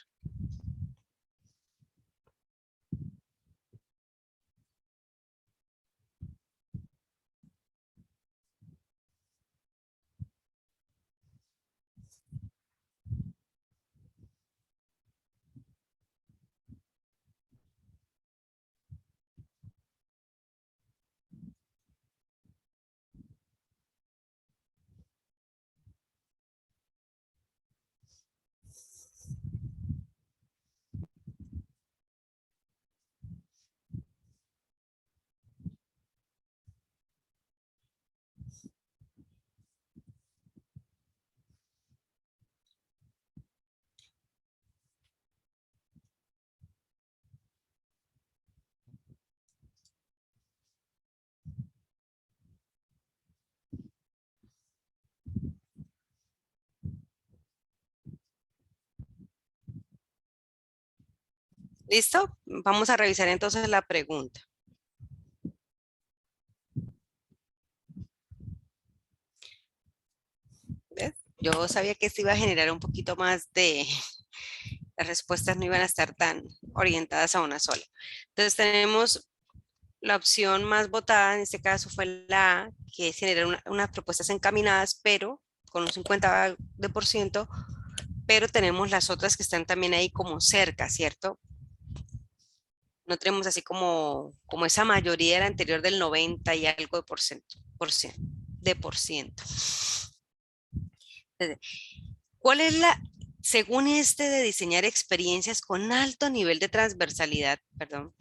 ¿Listo? Vamos a revisar entonces la pregunta. ¿Ves? Yo sabía que esto iba a generar un poquito más de... Las respuestas no iban a estar tan orientadas a una sola. Entonces tenemos la opción más votada, en este caso fue la A, que es generar unas propuestas encaminadas, pero con un 50%, pero tenemos las otras que están también ahí como cerca, ¿cierto? No tenemos así como esa mayoría de la anterior del 90 y algo de por ciento. Entonces, ¿cuál es la, según este de diseñar experiencias con alto nivel de transversalidad, perdón,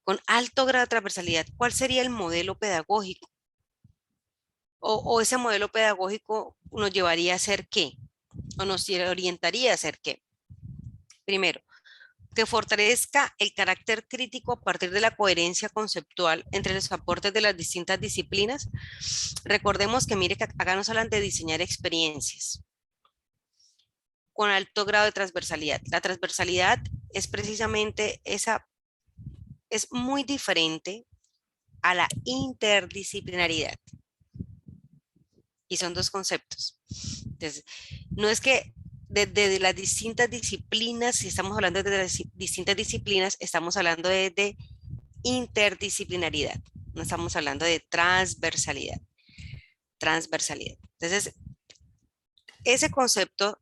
con alto grado de transversalidad, cuál sería el modelo pedagógico? O ese modelo pedagógico nos llevaría a hacer qué? O nos orientaría a hacer qué? Primero, que fortalezca el carácter crítico a partir de la coherencia conceptual entre los aportes de las distintas disciplinas. Recordemos que mire que acá nos hablan de diseñar experiencias con alto grado de transversalidad. La transversalidad es precisamente esa, es muy diferente a la interdisciplinaridad. Y son dos conceptos. Entonces, no es que desde las distintas disciplinas, si estamos hablando de las distintas disciplinas, estamos hablando de interdisciplinaridad, no estamos hablando de transversalidad. Transversalidad. Entonces, ese concepto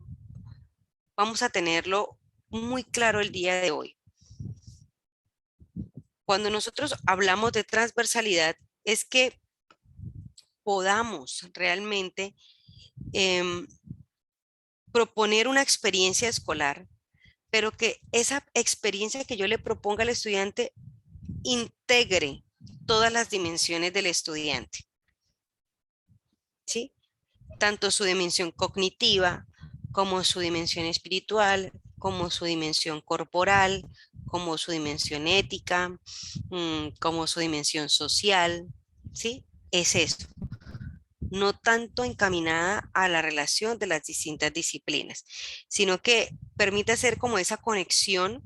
vamos a tenerlo muy claro el día de hoy. Cuando nosotros hablamos de transversalidad, es que podamos realmente proponer una experiencia escolar, pero que esa experiencia que yo le proponga al estudiante integre todas las dimensiones del estudiante, ¿sí? Tanto su dimensión cognitiva como su dimensión espiritual, como su dimensión corporal, como su dimensión ética, como su dimensión social, ¿sí? Es eso, no tanto encaminada a la relación de las distintas disciplinas, sino que permite hacer como esa conexión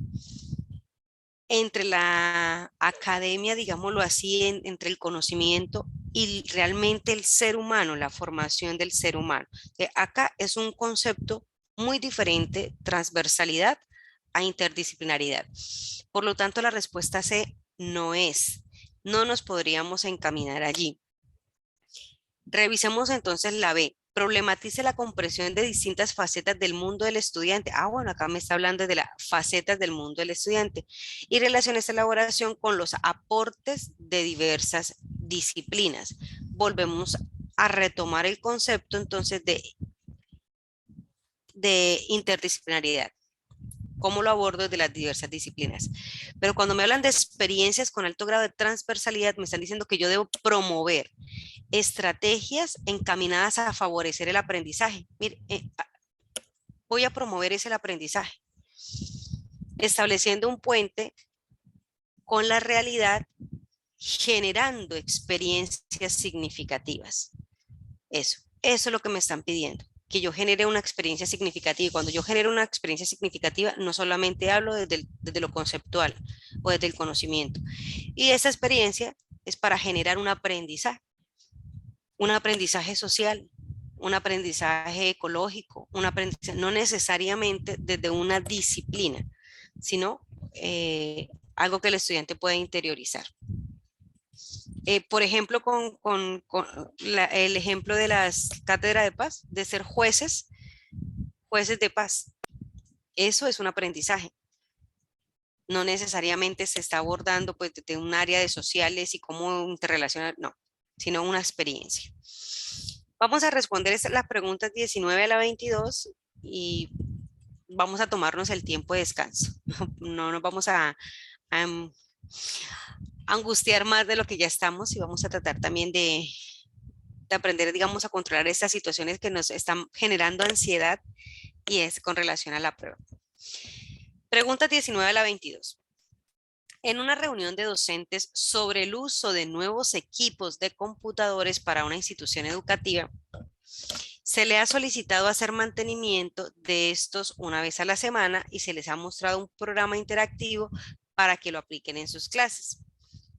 entre la academia, digámoslo así, entre el conocimiento y realmente el ser humano, la formación del ser humano. Acá es un concepto muy diferente, transversalidad a interdisciplinaridad. Por lo tanto, la respuesta C no es. No nos podríamos encaminar allí. Revisemos entonces la B. Problematice la comprensión de distintas facetas del mundo del estudiante. Ah, bueno, acá me está hablando de las facetas del mundo del estudiante. Y relacione esta elaboración con los aportes de diversas disciplinas. Volvemos a retomar el concepto entonces de interdisciplinaridad. ¿Cómo lo abordo de las diversas disciplinas? Pero cuando me hablan de experiencias con alto grado de transversalidad, me están diciendo que yo debo promover estrategias encaminadas a favorecer el aprendizaje. Mire, voy a promover ese el aprendizaje, estableciendo un puente con la realidad, generando experiencias significativas. Eso es lo que me están pidiendo, que yo genere una experiencia significativa. Y cuando yo genero una experiencia significativa, no solamente hablo desde lo conceptual o desde el conocimiento. Y esa experiencia es para generar un aprendizaje social, un aprendizaje ecológico, un aprendizaje, no necesariamente desde una disciplina, sino algo que el estudiante puede interiorizar. Por ejemplo, con el ejemplo de las cátedras de paz, de ser jueces de paz. Eso es un aprendizaje. No necesariamente se está abordando pues de un área de sociales y cómo interrelacionar, no, sino una experiencia. Vamos a responder las preguntas 19 a la 22 y vamos a tomarnos el tiempo de descanso. No nos vamos a angustiar más de lo que ya estamos y vamos a tratar también de aprender, digamos, a controlar estas situaciones que nos están generando ansiedad y es con relación a la prueba. Pregunta 19 a la 22. En una reunión de docentes sobre el uso de nuevos equipos de computadores para una institución educativa, se le ha solicitado hacer mantenimiento de estos una vez a la semana y se les ha mostrado un programa interactivo para que lo apliquen en sus clases.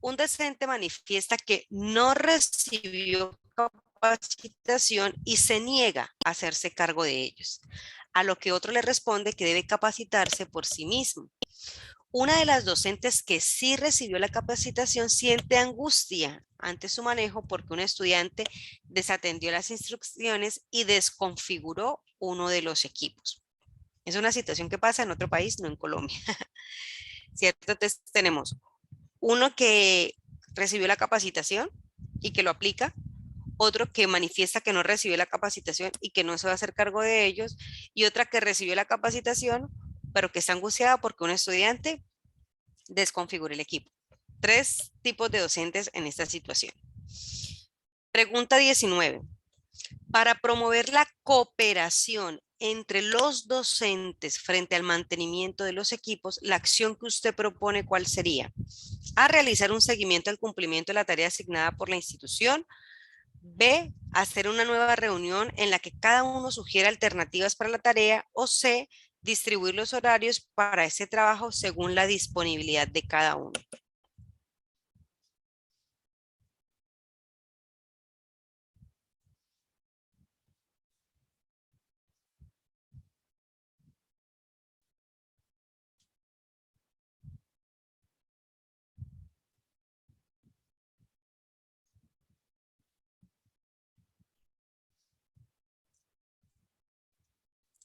Un docente manifiesta que no recibió capacitación y se niega a hacerse cargo de ellos, a lo que otro le responde que debe capacitarse por sí mismo. Una de las docentes que sí recibió la capacitación siente angustia ante su manejo porque un estudiante desatendió las instrucciones y desconfiguró uno de los equipos. Es una situación que pasa en otro país, no en Colombia. ¿Cierto? Entonces tenemos uno que recibió la capacitación y que lo aplica, otro que manifiesta que no recibió la capacitación y que no se va a hacer cargo de ellos, y otra que recibió la capacitación, pero que está angustiada porque un estudiante desconfigura el equipo. 3 tipos de docentes en esta situación. Pregunta 19. Para promover la cooperación entre los docentes frente al mantenimiento de los equipos, la acción que usted propone, ¿cuál sería? A, realizar un seguimiento al cumplimiento de la tarea asignada por la institución. B, hacer una nueva reunión en la que cada uno sugiera alternativas para la tarea. O C, distribuir los horarios para ese trabajo según la disponibilidad de cada uno.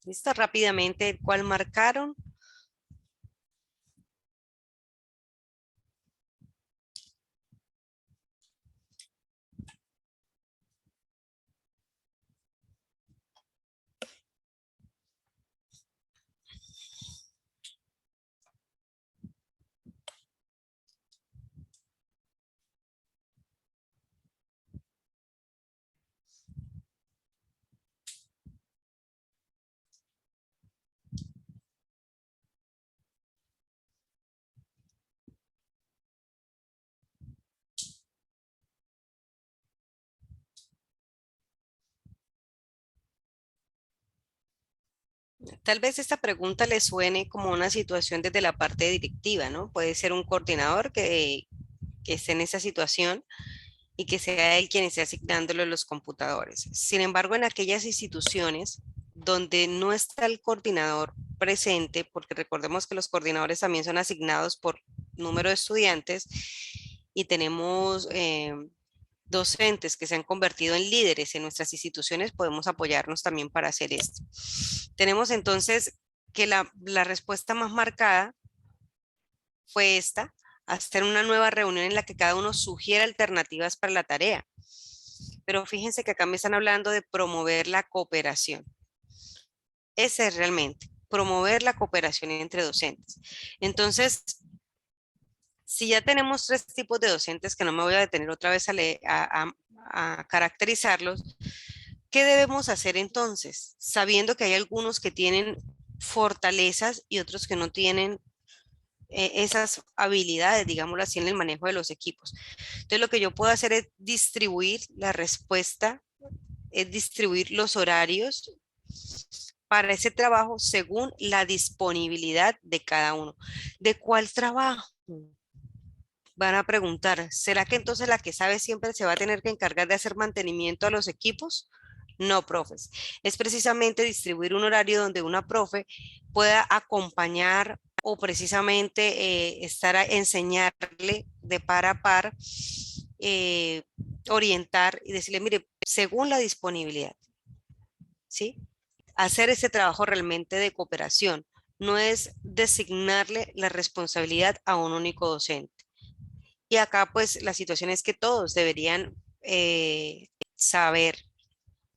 ¿Listo? Rápidamente, ¿cuál marcaron? Tal vez esta pregunta le suene como una situación desde la parte directiva, ¿no? Puede ser un coordinador que esté en esa situación y que sea él quien esté asignándole los computadores. Sin embargo, en aquellas instituciones donde no está el coordinador presente, porque recordemos que los coordinadores también son asignados por número de estudiantes y tenemos docentes que se han convertido en líderes en nuestras instituciones, podemos apoyarnos también para hacer esto. Tenemos entonces que la respuesta más marcada fue esta: hacer una nueva reunión en la que cada uno sugiera alternativas para la tarea. Pero fíjense que acá me están hablando de promover la cooperación. Ese es realmente, promover la cooperación entre docentes. Entonces, si ya tenemos tres tipos de docentes, que no me voy a detener otra vez a caracterizarlos, ¿qué debemos hacer entonces? Sabiendo que hay algunos que tienen fortalezas y otros que no tienen esas habilidades, digámoslo así, en el manejo de los equipos. Entonces, lo que yo puedo hacer es distribuir la respuesta, es distribuir los horarios para ese trabajo según la disponibilidad de cada uno. ¿De cuál trabajo? Van a preguntar, ¿será que entonces la que sabe siempre se va a tener que encargar de hacer mantenimiento a los equipos? No, profes. Es precisamente distribuir un horario donde una profe pueda acompañar o precisamente estar a enseñarle de par a par, eh, orientar y decirle, mire, según la disponibilidad, ¿sí? Hacer ese trabajo realmente de cooperación. No es designarle la responsabilidad a un único docente. Y acá pues la situación es que todos deberían saber,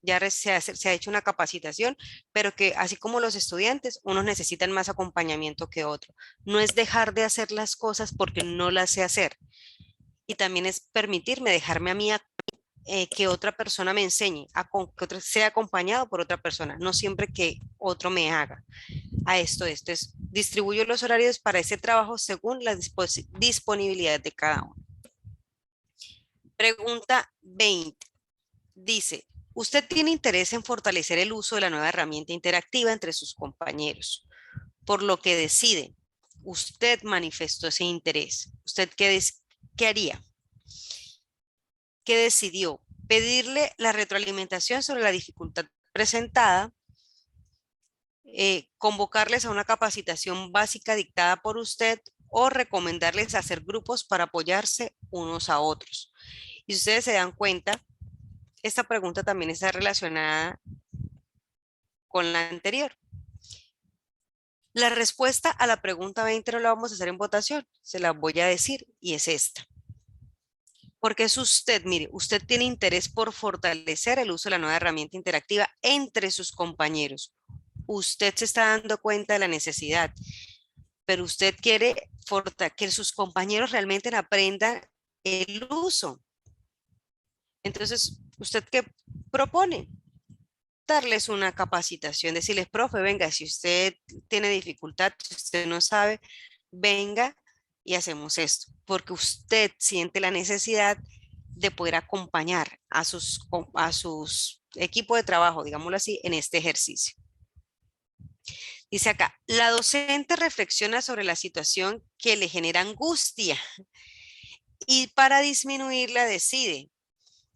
ya se ha hecho una capacitación, pero que así como los estudiantes, unos necesitan más acompañamiento que otros. No es dejar de hacer las cosas porque no las sé hacer. Y también es permitirme dejarme a mí que otra persona me enseñe, que otro sea acompañado por otra persona, no siempre que otro me haga. A esto es, distribuyo los horarios para ese trabajo según la disponibilidad de cada uno. Pregunta 20. Dice, usted tiene interés en fortalecer el uso de la nueva herramienta interactiva entre sus compañeros, por lo que decide. Usted manifestó ese interés. ¿Usted qué haría? ¿Qué decidió? Pedirle la retroalimentación sobre la dificultad presentada, convocarles a una capacitación básica dictada por usted o recomendarles hacer grupos para apoyarse unos a otros. Y si ustedes se dan cuenta, esta pregunta también está relacionada con la anterior. La respuesta a la pregunta 20 no la vamos a hacer en votación, se la voy a decir y es esta. Porque es usted, mire, usted tiene interés por fortalecer el uso de la nueva herramienta interactiva entre sus compañeros. Usted se está dando cuenta de la necesidad, pero usted quiere que sus compañeros realmente aprendan el uso. Entonces, ¿usted qué propone? Darles una capacitación, decirles, profe, venga, si usted tiene dificultad, si usted no sabe, venga y hacemos esto, porque usted siente la necesidad de poder acompañar a sus equipos de trabajo, digámoslo así, en este ejercicio. Dice acá, la docente reflexiona sobre la situación que le genera angustia y para disminuirla decide.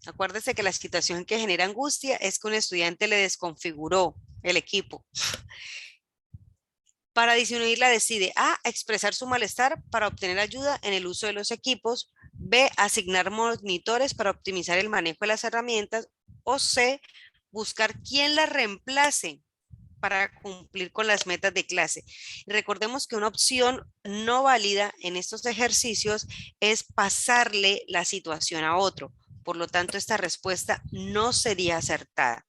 Acuérdese que la situación que genera angustia es que un estudiante le desconfiguró el equipo. Para disminuirla decide A, expresar su malestar para obtener ayuda en el uso de los equipos, B, asignar monitores para optimizar el manejo de las herramientas o C, buscar quién la reemplace para cumplir con las metas de clase. Recordemos que una opción no válida en estos ejercicios es pasarle la situación a otro. Por lo tanto, esta respuesta no sería acertada.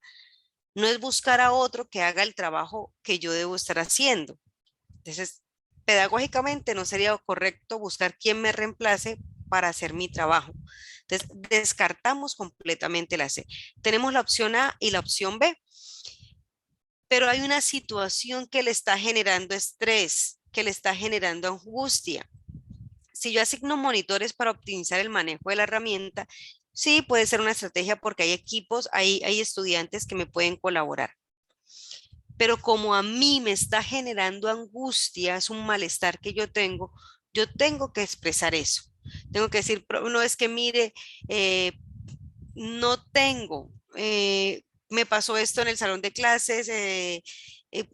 No es buscar a otro que haga el trabajo que yo debo estar haciendo. Entonces, pedagógicamente no sería correcto buscar quién me reemplace para hacer mi trabajo. Entonces, descartamos completamente la C. Tenemos la opción A y la opción B, pero hay una situación que le está generando estrés, que le está generando angustia. Si yo asigno monitores para optimizar el manejo de la herramienta, sí puede ser una estrategia porque hay equipos, hay estudiantes que me pueden colaborar. pero como a mí me está generando angustia, es un malestar que yo tengo que expresar eso. Tengo que decir, no es que mire, no tengo, me pasó esto en el salón de clases,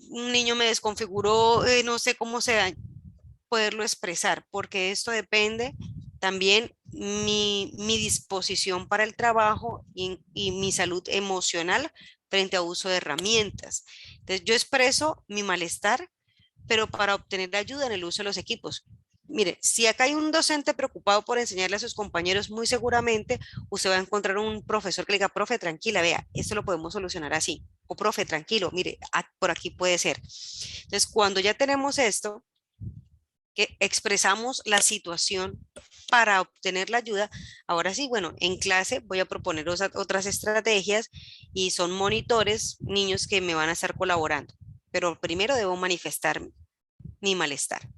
un niño me desconfiguró, no sé cómo poderlo expresar, porque esto depende también mi disposición para el trabajo y mi salud emocional frente a uso de herramientas. Entonces, yo expreso mi malestar, pero para obtener la ayuda en el uso de los equipos. Mire, si acá hay un docente preocupado por enseñarle a sus compañeros, muy seguramente usted va a encontrar un profesor que le diga, profe, tranquila, vea, esto lo podemos solucionar así. O profe, tranquilo, mire, por aquí puede ser. Entonces, cuando ya tenemos esto, que expresamos la situación para obtener la ayuda, ahora sí, bueno, en clase voy a proponer otras estrategias y son monitores, niños que me van a estar colaborando, pero primero debo manifestar mi malestar.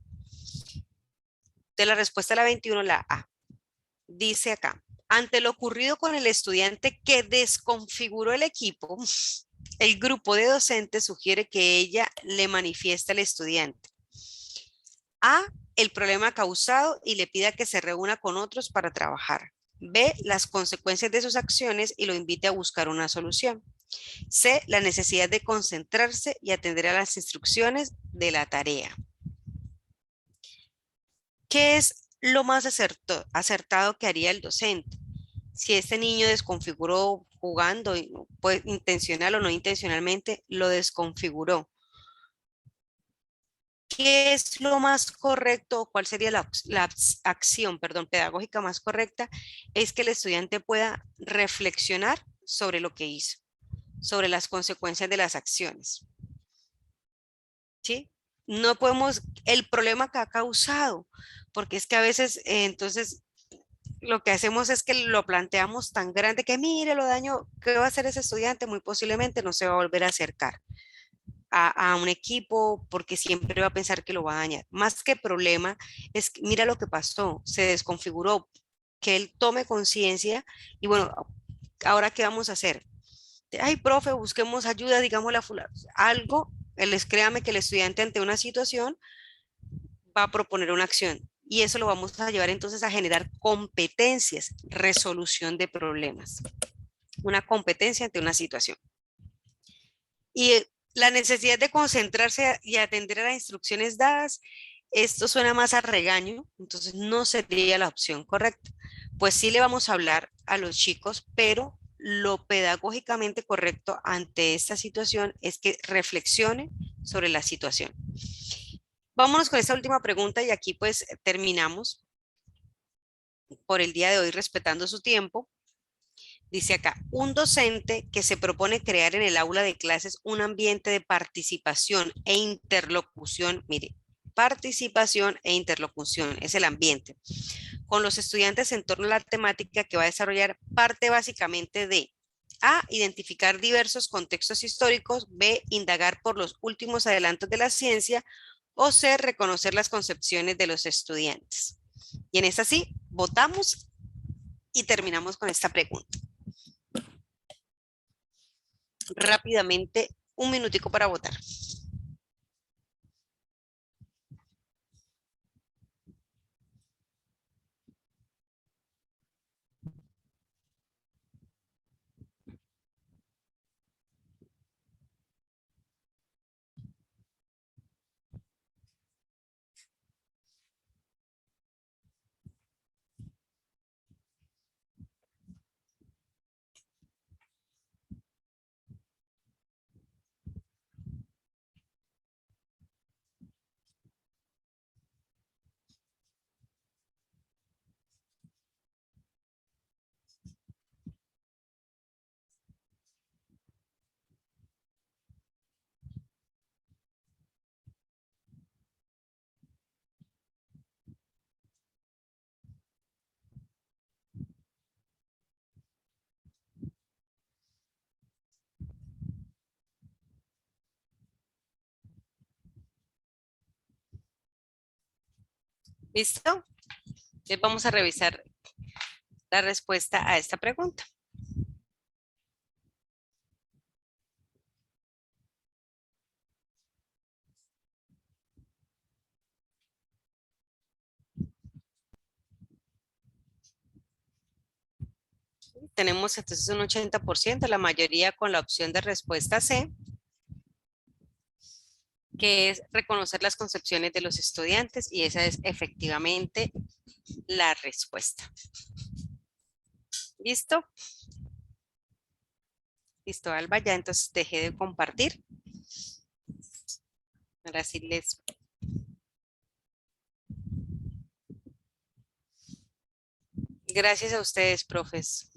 De la respuesta a la 21, la A, dice acá, ante lo ocurrido con el estudiante que desconfiguró el equipo, el grupo de docentes sugiere que ella le manifieste al estudiante A, el problema causado y le pida que se reúna con otros para trabajar. B, las consecuencias de sus acciones y lo invite a buscar una solución. C, la necesidad de concentrarse y atender a las instrucciones de la tarea. ¿Qué es lo más acertado que haría el docente? Si este niño desconfiguró jugando, pues, intencional o no intencionalmente, lo desconfiguró. ¿Qué es lo más correcto? ¿Cuál sería la acción, perdón, pedagógica más correcta? Es que el estudiante pueda reflexionar sobre lo que hizo, sobre las consecuencias de las acciones. ¿Sí? No podemos, el problema que ha causado, porque es que a veces, entonces, lo que hacemos es que lo planteamos tan grande que mire lo daño que va a hacer ese estudiante, muy posiblemente no se va a volver a acercar a un equipo porque siempre va a pensar que lo va a dañar. Más que problema, es que mira lo que pasó, se desconfiguró, que él tome conciencia y bueno, ahora qué vamos a hacer. Ay, profe, busquemos ayuda, digámosle a fulano. Algo, créame que el estudiante ante una situación va a proponer una acción y eso lo vamos a llevar entonces a generar competencias, resolución de problemas, una competencia ante una situación. Y la necesidad de concentrarse y atender a las instrucciones dadas, esto suena más a regaño, entonces no sería la opción correcta. Pues sí le vamos a hablar a los chicos, pero lo pedagógicamente correcto ante esta situación es que reflexione sobre la situación. Vámonos con esta última pregunta y aquí pues terminamos por el día de hoy respetando su tiempo. Dice acá, un docente que se propone crear en el aula de clases un ambiente de participación e interlocución, mire, participación e interlocución es el ambiente, con los estudiantes en torno a la temática que va a desarrollar parte básicamente de A, identificar diversos contextos históricos, B, indagar por los últimos adelantos de la ciencia o C, reconocer las concepciones de los estudiantes. Y en esta sí, votamos y terminamos con esta pregunta. Rápidamente, un minutico para votar. ¿Listo? Entonces vamos a revisar la respuesta a esta pregunta. Tenemos entonces un 80%, la mayoría con la opción de respuesta C, que es reconocer las concepciones de los estudiantes, y esa es efectivamente la respuesta. ¿Listo? Listo, Alba, ya entonces dejé de compartir. Ahora sí les... Gracias a ustedes, profes.